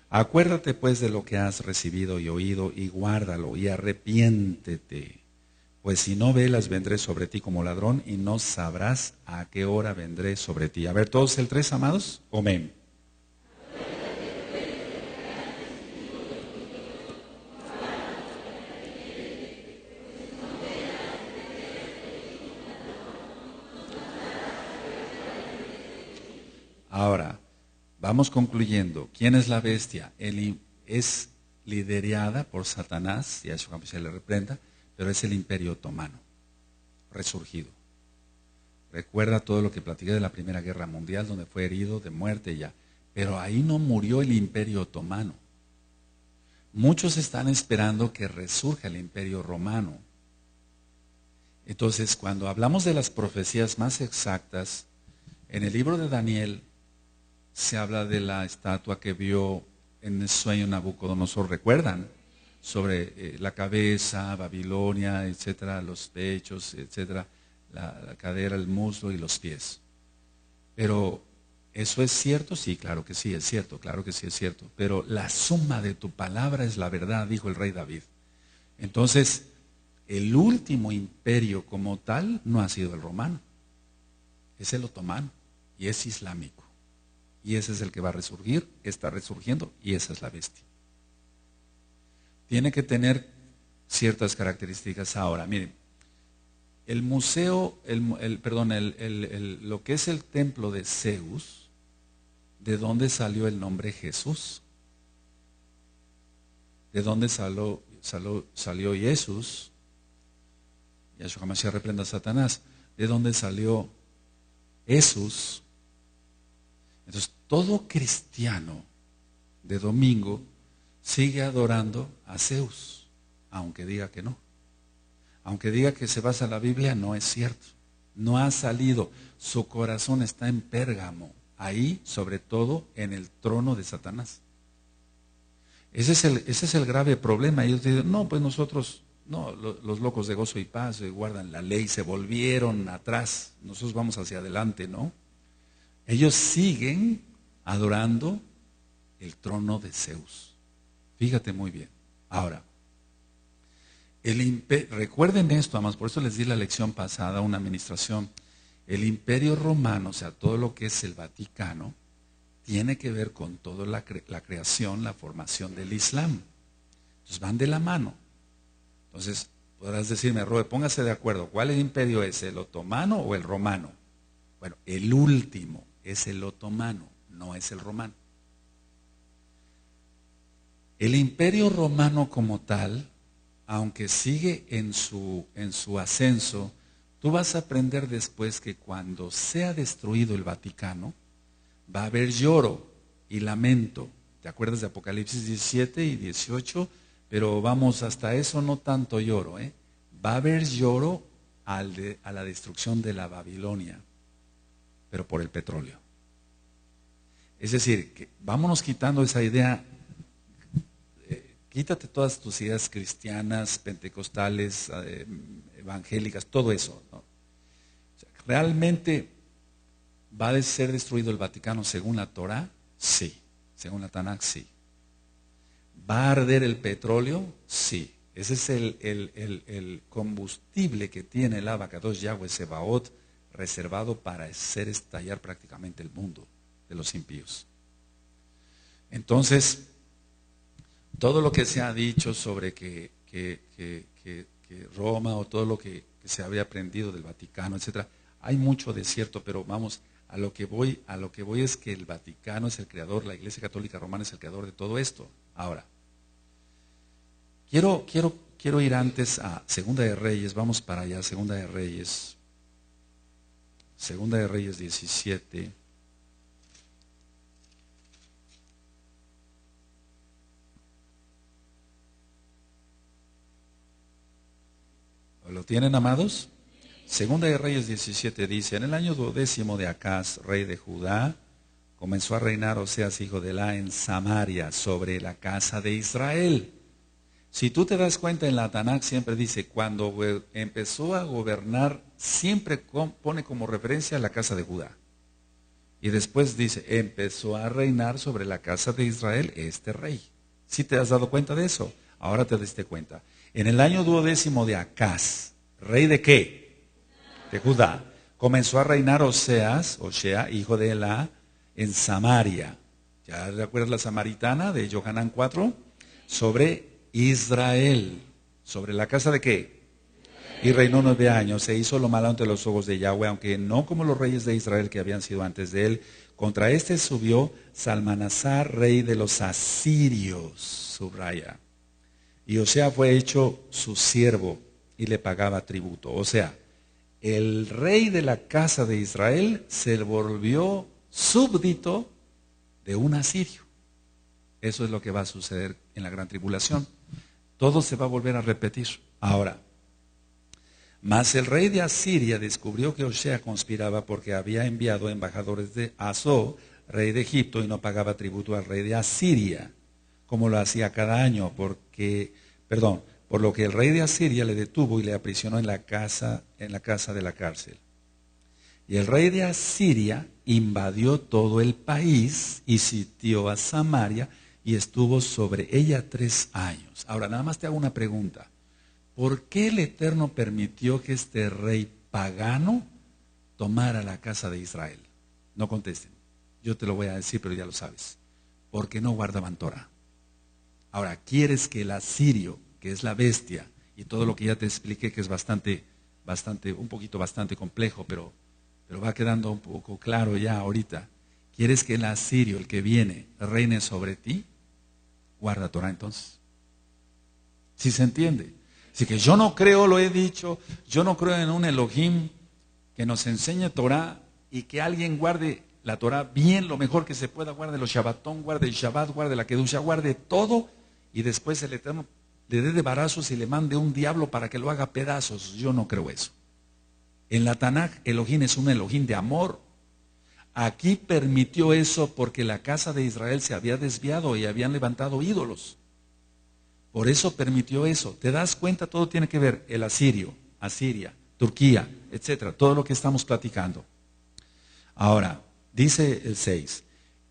Acuérdate pues de lo que has recibido y oído y guárdalo y arrepiéntete. Pues si no velas vendré sobre ti como ladrón y no sabrás a qué hora vendré sobre ti. A ver, todos el 3, amados. Amén. Ahora, vamos concluyendo. ¿Quién es la bestia? Es liderada por Satanás, y a eso se le reprenda, pero es el Imperio Otomano, resurgido. Recuerda todo lo que platiqué de la Primera Guerra Mundial, donde fue herido de muerte ya. Pero ahí no murió el Imperio Otomano. Muchos están esperando que resurja el Imperio Romano. Entonces, cuando hablamos de las profecías más exactas, en el libro de Daniel se habla de la estatua que vio en el sueño Nabucodonosor, ¿recuerdan? Sobre la cabeza, Babilonia, etcétera, los pechos, etcétera, la cadera, el muslo y los pies. Pero, ¿eso es cierto? Sí, claro que sí, es cierto, claro que sí es cierto. Pero la suma de tu palabra es la verdad, dijo el rey David. Entonces, el último imperio como tal no ha sido el romano, es el otomano y es islámico. Y ese es el que va a resurgir, está resurgiendo, y esa es la bestia. Tiene que tener ciertas características. Ahora, miren, el museo, lo que es el templo de Zeus, ¿de dónde salió el nombre Jesús? ¿De dónde salió Jesús? Yahshua Hamashiach reprenda a Satanás. ¿De dónde salió Jesús? Entonces, todo cristiano de domingo sigue adorando a Zeus, aunque diga que no. Aunque diga que se basa en la Biblia, no es cierto. No ha salido. Su corazón está en Pérgamo, ahí, sobre todo, en el trono de Satanás. Ese es el grave problema. Ellos dicen, no, pues nosotros, no, los locos de gozo y paz guardan la ley, se volvieron atrás. Nosotros vamos hacia adelante, ¿no? Ellos siguen adorando el trono de Zeus. Fíjate muy bien. Ahora, recuerden esto, amados, por eso les di la lección pasada, una administración. El Imperio Romano, o sea, todo lo que es el Vaticano, tiene que ver con toda la creación, la formación del Islam. Entonces van de la mano. Entonces, podrás decirme, Robe, póngase de acuerdo, ¿cuál imperio es, el otomano o el romano? Bueno, el último es el otomano, no es el romano. El Imperio Romano como tal, aunque sigue en su ascenso, tú vas a aprender después que cuando sea destruido el Vaticano, va a haber lloro y lamento. ¿Te acuerdas de Apocalipsis 17 y 18? Pero vamos, hasta eso no tanto lloro. Va a haber lloro a la destrucción de la Babilonia, pero por el petróleo. Es decir, que vámonos quitando esa idea. Quítate todas tus ideas cristianas, pentecostales, evangélicas, todo eso, ¿no? O sea, ¿realmente va a ser destruido el Vaticano según la Torah? Sí. Según la Tanakh, sí. ¿Va a arder el petróleo? Sí. Ese es el combustible que tiene el Abacadosh Yahweh Sebaot reservado para hacer estallar prácticamente el mundo de los impíos. Entonces, todo lo que se ha dicho sobre que Roma o todo lo que se había aprendido del Vaticano, etcétera, hay mucho de cierto, pero vamos, a lo que voy es que el Vaticano es el creador, la Iglesia Católica Romana es el creador de todo esto. Ahora, quiero ir antes a Segunda de Reyes, vamos para allá, Segunda de Reyes 17. ¿Lo tienen, amados? Segunda de Reyes 17 dice, en el año 12º de Acaz, rey de Judá, comenzó a reinar Oseas, hijo de Elá, en Samaria, sobre la casa de Israel. Si tú te das cuenta, en la Tanakh siempre dice, cuando empezó a gobernar, siempre pone como referencia a la casa de Judá. Y después dice, empezó a reinar sobre la casa de Israel este rey. ¿Sí te has dado cuenta de eso? Ahora te diste cuenta. En el año 12º de Acaz, ¿rey de qué? De Judá. Comenzó a reinar Osea, hijo de Elá, en Samaria. ¿Ya recuerdas la samaritana de Johanán 4? Sobre Israel. ¿Sobre la casa de qué? Y reinó 9 años, se hizo lo malo ante los ojos de Yahweh, aunque no como los reyes de Israel que habían sido antes de él. Contra este subió Salmanasar, rey de los asirios, subraya. Y Osea fue hecho su siervo y le pagaba tributo. O sea, el rey de la casa de Israel se volvió súbdito de un asirio. Eso es lo que va a suceder en la gran tribulación. Todo se va a volver a repetir. Ahora, mas el rey de Asiria descubrió que Osea conspiraba porque había enviado embajadores de Asó, rey de Egipto, y no pagaba tributo al rey de Asiria, como lo hacía cada año, por lo que el rey de Asiria le detuvo y le aprisionó en la casa de la cárcel. Y el rey de Asiria invadió todo el país y sitió a Samaria y estuvo sobre ella 3 años. Ahora, nada más te hago una pregunta. ¿Por qué el Eterno permitió que este rey pagano tomara la casa de Israel? No contesten. Yo te lo voy a decir, pero ya lo sabes. Porque no guardaban Torah. Ahora, ¿quieres que el asirio, que es la bestia, y todo lo que ya te expliqué, que es bastante complejo, pero va quedando un poco claro ya ahorita? ¿Quieres que el asirio, el que viene, reine sobre ti? Guarda Torah entonces. ¿Sí se entiende? Así que yo no creo, lo he dicho, yo no creo en un Elohim que nos enseñe Torah y que alguien guarde la Torah bien, lo mejor que se pueda, guarde los Shabbatón, guarde el Shabbat, guarde la Kedusha, guarde todo, y después el Eterno le dé de barazos y le mande un diablo para que lo haga pedazos. Yo no creo eso. En la Tanakh, Elohim es un Elohim de amor. Aquí permitió eso porque la casa de Israel se había desviado y habían levantado ídolos. Por eso permitió eso. ¿Te das cuenta? Todo tiene que ver. El asirio, Asiria, Turquía, etcétera. Todo lo que estamos platicando. Ahora, dice el 6.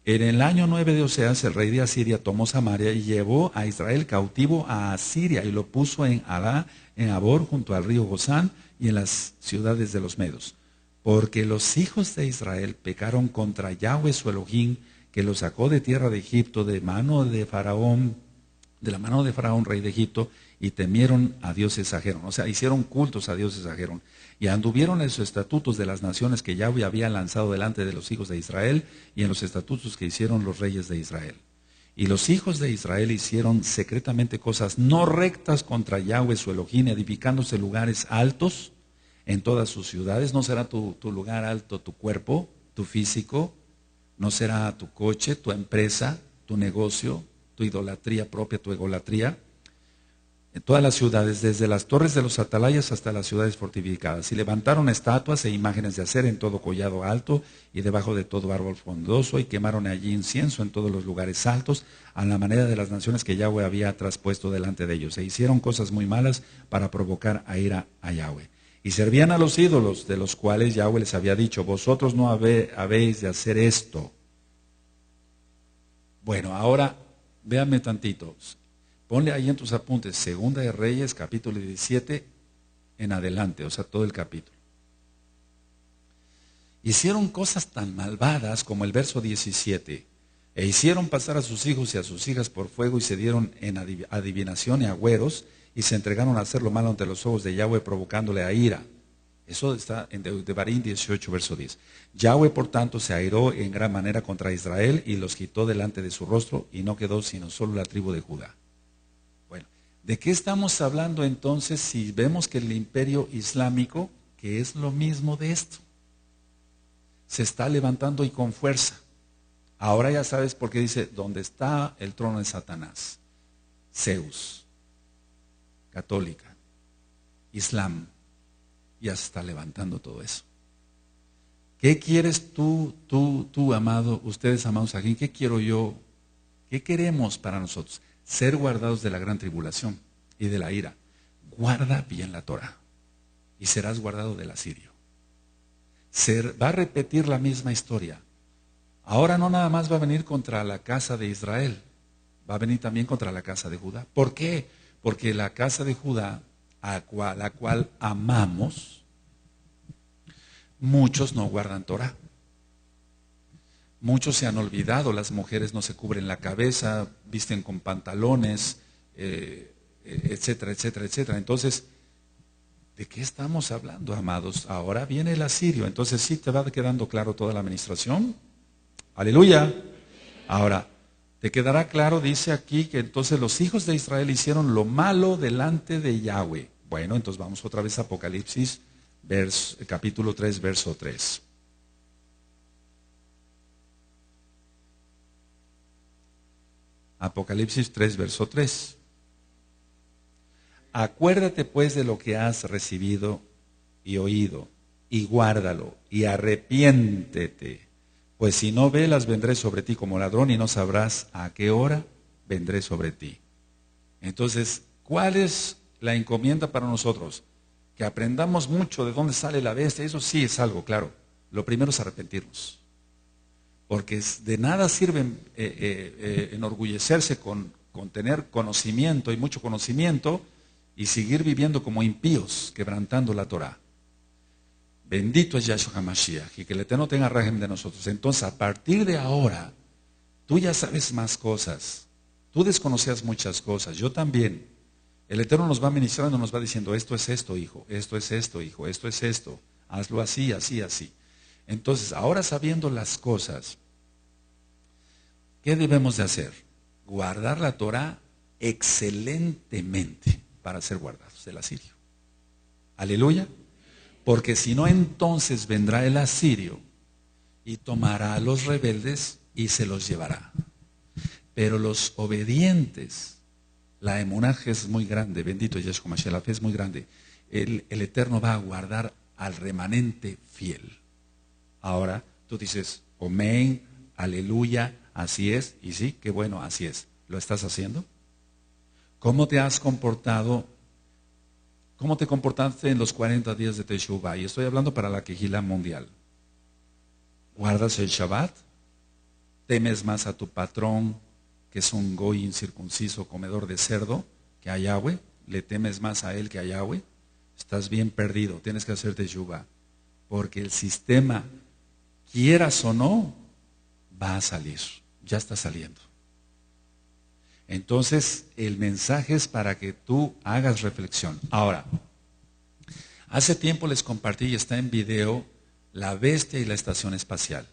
En el año 9 de Oseas, el rey de Asiria tomó Samaria y llevó a Israel cautivo a Asiria y lo puso en Adá, en Abor, junto al río Gozán y en las ciudades de los Medos. Porque los hijos de Israel pecaron contra Yahweh su Elohim, que los sacó de tierra de Egipto, de la mano de Faraón, rey de Egipto, y temieron a dioses ajenos. O sea, hicieron cultos a dioses ajenos. Y anduvieron en los estatutos de las naciones que Yahweh había lanzado delante de los hijos de Israel, y en los estatutos que hicieron los reyes de Israel. Y los hijos de Israel hicieron secretamente cosas no rectas contra Yahweh su Elohim, edificándose lugares altos en todas sus ciudades. No será tu lugar alto tu cuerpo, tu físico, no será tu coche, tu empresa, tu negocio, tu idolatría propia, tu egolatría. En todas las ciudades, desde las torres de los atalayas hasta las ciudades fortificadas. Y levantaron estatuas e imágenes de acera en todo collado alto y debajo de todo árbol frondoso, y quemaron allí incienso en todos los lugares altos, a la manera de las naciones que Yahweh había traspuesto delante de ellos. E hicieron cosas muy malas para provocar a ira a Yahweh. Y servían a los ídolos, de los cuales Yahweh les había dicho: vosotros no habéis de hacer esto. Bueno, ahora véanme tantito. Ponle ahí en tus apuntes, Segunda de Reyes, capítulo 17, en adelante, o sea, todo el capítulo. Hicieron cosas tan malvadas como el verso 17. E hicieron pasar a sus hijos y a sus hijas por fuego, y se dieron en adivinación y agüeros, y se entregaron a hacer lo malo ante los ojos de Yahweh, provocándole a ira. Eso está en Devarim 18, verso 10. Yahweh, por tanto, se airó en gran manera contra Israel, y los quitó delante de su rostro, y no quedó sino solo la tribu de Judá. Bueno, ¿de qué estamos hablando entonces si vemos que el imperio islámico, que es lo mismo de esto, se está levantando y con fuerza? Ahora ya sabes por qué dice: ¿dónde está el trono de Satanás? Zeus, católica, Islam, ya se está levantando todo eso. ¿Qué quieres tú, amado, ustedes, amados aquí? ¿Qué quiero yo? ¿Qué queremos para nosotros? Ser guardados de la gran tribulación y de la ira. Guarda bien la Torah y serás guardado del asirio. Va a repetir la misma historia. Ahora no nada más va a venir contra la casa de Israel, va a venir también contra la casa de Judá. ¿Por qué? Porque la casa de Judá, a la cual amamos, muchos no guardan Torah. Muchos se han olvidado, las mujeres no se cubren la cabeza, visten con pantalones, etcétera, etcétera, etcétera. Entonces, ¿de qué estamos hablando, amados? Ahora viene el asirio. Entonces, ¿sí te va quedando claro toda la administración? Aleluya. Ahora, te quedará claro, dice aquí, que entonces los hijos de Israel hicieron lo malo delante de Yahweh. Bueno, entonces vamos otra vez a Apocalipsis, capítulo 3, verso 3. Apocalipsis 3, verso 3. Acuérdate pues de lo que has recibido y oído, y guárdalo, y arrepiéntete. Pues si no velas, vendré sobre ti como ladrón, y no sabrás a qué hora vendré sobre ti. Entonces, ¿cuál es la encomienda para nosotros? Que aprendamos mucho de dónde sale la bestia. Eso sí es algo, claro. Lo primero es arrepentirnos. Porque de nada sirve enorgullecerse con tener conocimiento y mucho conocimiento y seguir viviendo como impíos, quebrantando la Torah. Bendito es Yahshua HaMashiach, y que el Eterno tenga régimen de nosotros. Entonces, a partir de ahora, tú ya sabes más cosas. Tú desconocías muchas cosas, yo también. El Eterno nos va ministrando, nos va diciendo, esto es esto, hijo, esto es esto, hijo, esto es esto. Hazlo así, así, así. Entonces, ahora sabiendo las cosas, ¿qué debemos de hacer? Guardar la Torah excelentemente para ser guardados del asirio. Aleluya. Porque si no, entonces vendrá el asirio y tomará a los rebeldes y se los llevará. Pero los obedientes, la emuná es muy grande, bendito Yeshua Mashiach, la fe es muy grande. El Eterno va a guardar al remanente fiel. Ahora tú dices, amén, aleluya, así es, y sí, qué bueno, así es. ¿Lo estás haciendo? ¿Cómo te has comportado? ¿Cómo te comportaste en los 40 días de Teshuvah? Y estoy hablando para la Kehilá mundial. ¿Guardas el Shabbat? ¿Temes más a tu patrón, que es un goy incircunciso, comedor de cerdo, que a Yahweh? ¿Le temes más a él que a Yahweh? Estás bien perdido, tienes que hacer Teshuvah. Porque el sistema, quieras o no, va a salir. Ya está saliendo. Entonces, el mensaje es para que tú hagas reflexión. Ahora, hace tiempo les compartí y está en video la bestia y la estación espacial.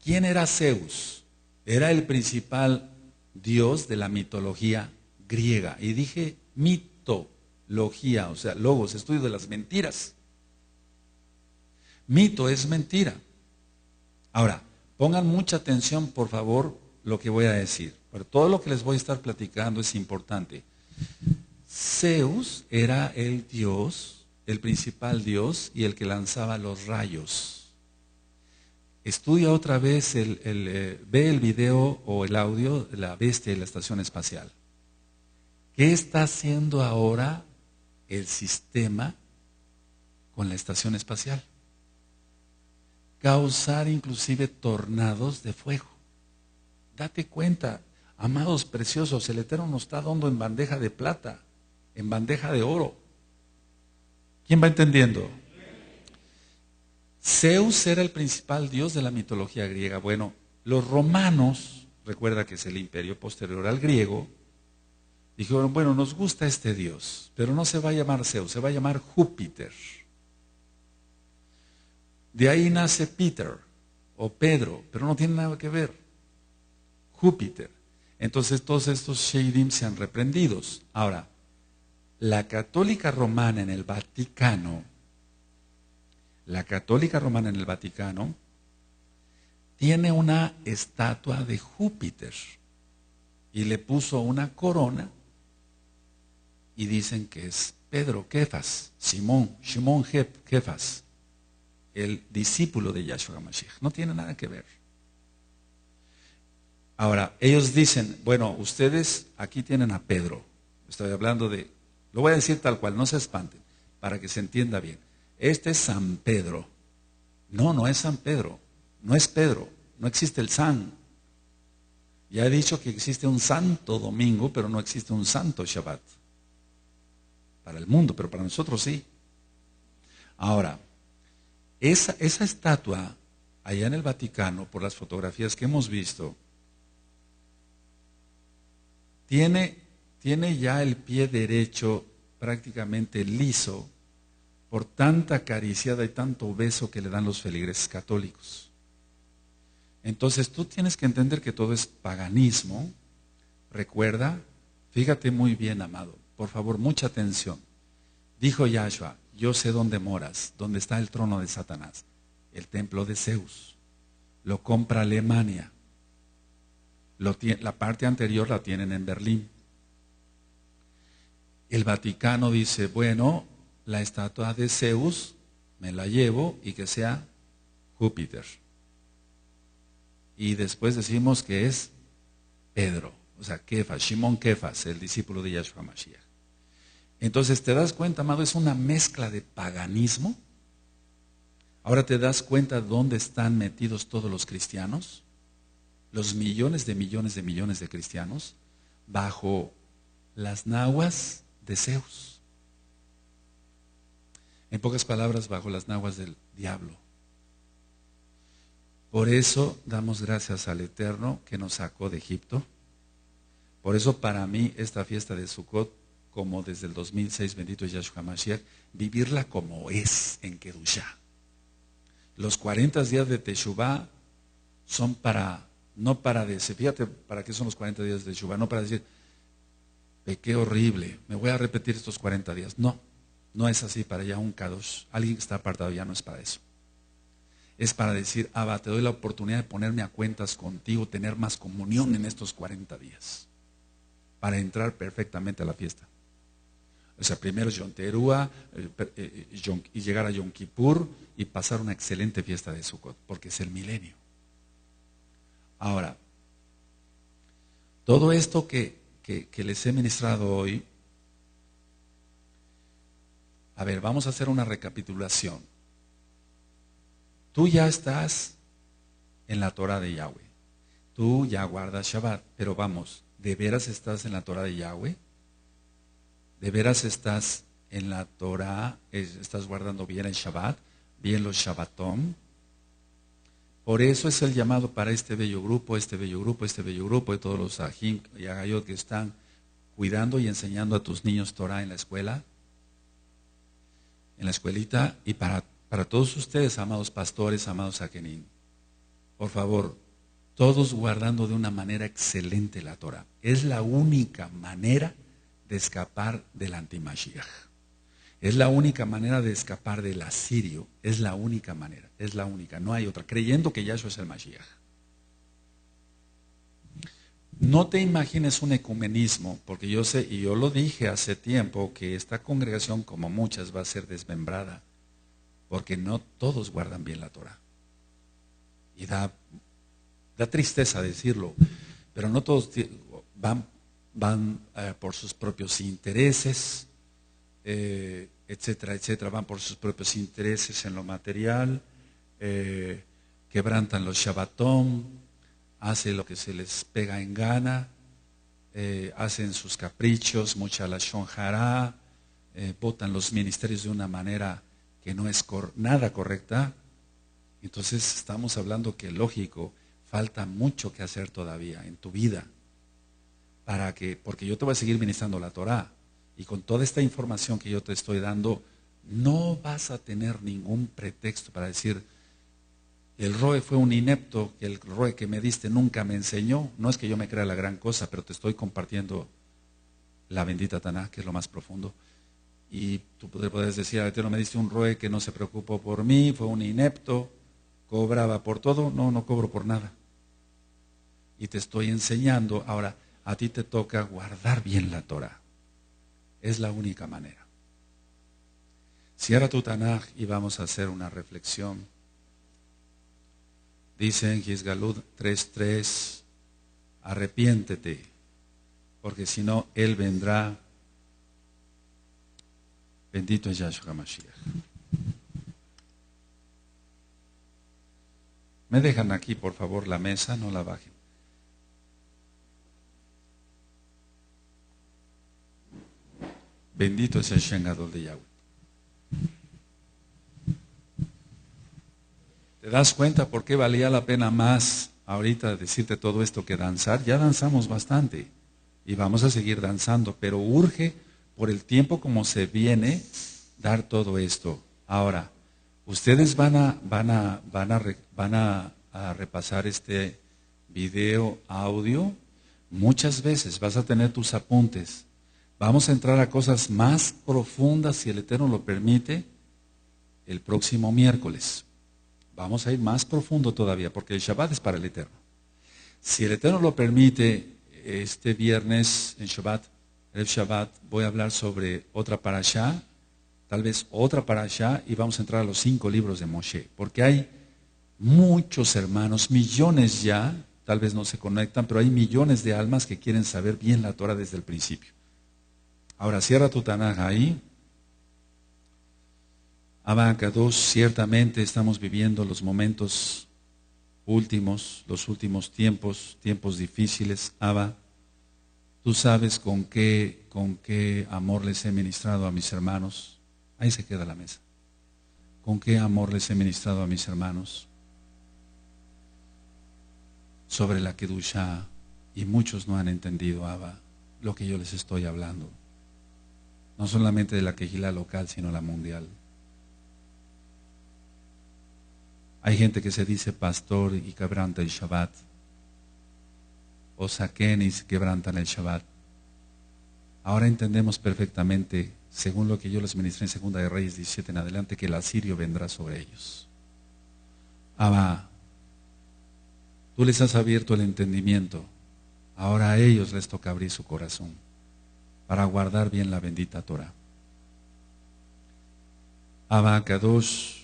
¿Quién era Zeus? Era el principal dios de la mitología griega. Y dije mitología, o sea, logos, estudio de las mentiras. Mito es mentira. Ahora, pongan mucha atención, por favor, lo que voy a decir. Pero todo lo que les voy a estar platicando es importante. Zeus era el dios, el principal dios y el que lanzaba los rayos. Estudia otra vez, ve el video o el audio de la bestia y la estación espacial. ¿Qué está haciendo ahora el sistema con la estación espacial? Causar inclusive tornados de fuego. Date cuenta, amados preciosos, el Eterno nos está dando en bandeja de plata, en bandeja de oro. ¿Quién va entendiendo? Zeus era el principal dios de la mitología griega. Bueno, los romanos, recuerda que es el imperio posterior al griego, dijeron, bueno, nos gusta este dios, pero no se va a llamar Zeus, se va a llamar Júpiter. De ahí nace Peter o Pedro, pero no tiene nada que ver. Júpiter. Entonces todos estos Sheidim se han reprendidos. Ahora, la católica romana en el Vaticano, tiene una estatua de Júpiter y le puso una corona y dicen que es Pedro Kefas, Simón Kefas, el discípulo de Yahshua HaMashiach. No tiene nada que ver. Ahora, ellos dicen, bueno, ustedes aquí tienen a Pedro. Estoy hablando de, lo voy a decir tal cual, no se espanten, para que se entienda bien. Este es San Pedro. No, no es San Pedro. No es Pedro. No existe el San. Ya he dicho que existe un santo domingo, pero no existe un santo Shabbat. Para el mundo, pero para nosotros sí. Ahora, esa estatua allá en el Vaticano, por las fotografías que hemos visto, tiene ya el pie derecho prácticamente liso por tanta acariciada y tanto beso que le dan los feligreses católicos. Entonces tú tienes que entender que todo es paganismo. Recuerda, fíjate muy bien, amado, por favor, mucha atención. Dijo Yahshua, yo sé dónde moras, dónde está el trono de Satanás, el templo de Zeus. Lo compra Alemania. La parte anterior la tienen en Berlín. El Vaticano dice, bueno, la estatua de Zeus me la llevo y que sea Júpiter. Y después decimos que es Pedro, o sea, Kefas, Shimon Kefas, el discípulo de Yahshua Mashiach. Entonces, ¿te das cuenta, amado? Es una mezcla de paganismo. Ahora te das cuenta dónde están metidos todos los cristianos, los millones de cristianos, bajo las naguas de Zeus. En pocas palabras, bajo las naguas del diablo. Por eso damos gracias al Eterno que nos sacó de Egipto. Por eso para mí esta fiesta de Sukkot, como desde el 2006, bendito es Yahshua Mashiach, vivirla como es en Kedushá. Los 40 días de Teshuvá son no para decir, fíjate para qué son los 40 días de Teshuvá, no para decir, pequé horrible, me voy a repetir estos 40 días. No, no es así para ya un Kadosh. Alguien que está apartado ya no es para eso. Es para decir, Abba, te doy la oportunidad de ponerme a cuentas contigo, tener más comunión en estos 40 días, para entrar perfectamente a la fiesta. O sea, primero Yom Teruah, y llegar a Yom Kippur y pasar una excelente fiesta de Sukkot, porque es el milenio. Ahora, todo esto que les he ministrado hoy, a ver, vamos a hacer una recapitulación. Tú ya estás en la Torah de Yahweh. Tú ya guardas Shabbat, pero vamos, ¿de veras estás en la Torah de Yahweh? ¿De veras estás en la Torah, estás guardando bien el Shabbat, bien los Shabbatom? Por eso es el llamado para este bello grupo, y todos los Ajim y Agayot que están cuidando y enseñando a tus niños Torah en la escuela, en la escuelita, y para todos ustedes, amados pastores, amados Akenim. Por favor, todos guardando de una manera excelente la Torah. Es la única manera de escapar del antimashiach. Es la única manera de escapar del asirio. Es la única manera. Es la única. No hay otra. Creyendo que Yahshua es el Mashiach. No te imagines un ecumenismo, porque yo sé, y yo lo dije hace tiempo, que esta congregación, como muchas, va a ser desmembrada, porque no todos guardan bien la Torah. Y da tristeza decirlo, pero no todos van por sus propios intereses, etcétera, etcétera, van por sus propios intereses en lo material, quebrantan los Shabbatom, hacen lo que se les pega en gana, hacen sus caprichos, mucha lashon hará, votan los ministerios de una manera que no es nada correcta. Entonces estamos hablando que, lógico, falta mucho que hacer todavía en tu vida, porque yo te voy a seguir ministrando la Torah, y con toda esta información que yo te estoy dando, no vas a tener ningún pretexto para decir, el Roe fue un inepto, el Roe que me diste nunca me enseñó. No es que yo me crea la gran cosa, pero te estoy compartiendo la bendita Taná, que es lo más profundo. Y tú podrías decir, al Eterno me diste un Roe que no se preocupó por mí, fue un inepto, cobraba por todo. No cobro por nada. Y te estoy enseñando. Ahora, a ti te toca guardar bien la Torah. Es la única manera. Cierra tu Tanaj y vamos a hacer una reflexión. Dice en Gizgalut 3:3, arrepiéntete, porque si no, Él vendrá. Bendito es Yahshua Mashiach. Me dejan aquí, por favor, la mesa, no la bajen. Bendito es el Shem Gadol de Yahweh. ¿Te das cuenta por qué valía la pena más ahorita decirte todo esto que danzar? Ya danzamos bastante y vamos a seguir danzando, pero urge por el tiempo como se viene dar todo esto. Ahora, ustedes van a repasar este video, audio. Muchas veces vas a tener tus apuntes. Vamos a entrar a cosas más profundas, si el Eterno lo permite, el próximo miércoles. Vamos a ir más profundo todavía, porque el Shabbat es para el Eterno. Si el Eterno lo permite, este viernes en Shabbat, el Shabbat, voy a hablar sobre otra parashá, tal vez otra parashá, y vamos a entrar a los 5 libros de Moshe, porque hay muchos hermanos, millones ya, tal vez no se conectan, pero hay millones de almas que quieren saber bien la Torah desde el principio. Ahora cierra tu Tanaj ahí. Abba Kadosh, ciertamente estamos viviendo los momentos últimos, los últimos tiempos, tiempos difíciles. Abba, tú sabes con qué amor les he ministrado a mis hermanos. Ahí se queda la mesa. Con qué amor les he ministrado a mis hermanos sobre la Kedushá, y muchos no han entendido, Abba, lo que yo les estoy hablando. No solamente de la Kehilá local, sino la mundial. Hay gente que se dice pastor y quebranta el Shabbat, o saquen y se quebrantan el Shabbat. Ahora entendemos perfectamente, según lo que yo les ministré en Segunda de Reyes 17 en adelante, que el asirio vendrá sobre ellos. Abba, tú les has abierto el entendimiento, ahora a ellos les toca abrir su corazón para guardar bien la bendita Torah. Abba Kadosh,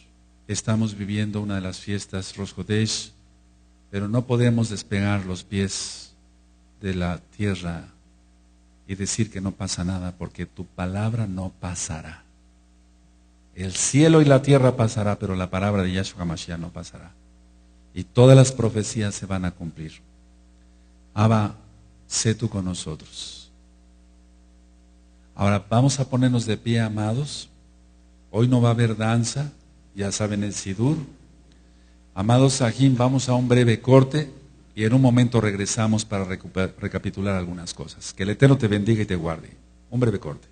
estamos viviendo una de las fiestas Rosh Chodesh, pero no podemos despegar los pies de la tierra y decir que no pasa nada, porque tu palabra no pasará. El cielo y la tierra pasará, pero la palabra de Yahshua Mashiach no pasará. Y todas las profecías se van a cumplir. Abba, sé tú con nosotros. Ahora vamos a ponernos de pie, amados. Hoy no va a haber danza, ya saben el Sidur. Amados Sahim, vamos a un breve corte y en un momento regresamos para recapitular algunas cosas. Que el Eterno te bendiga y te guarde. Un breve corte.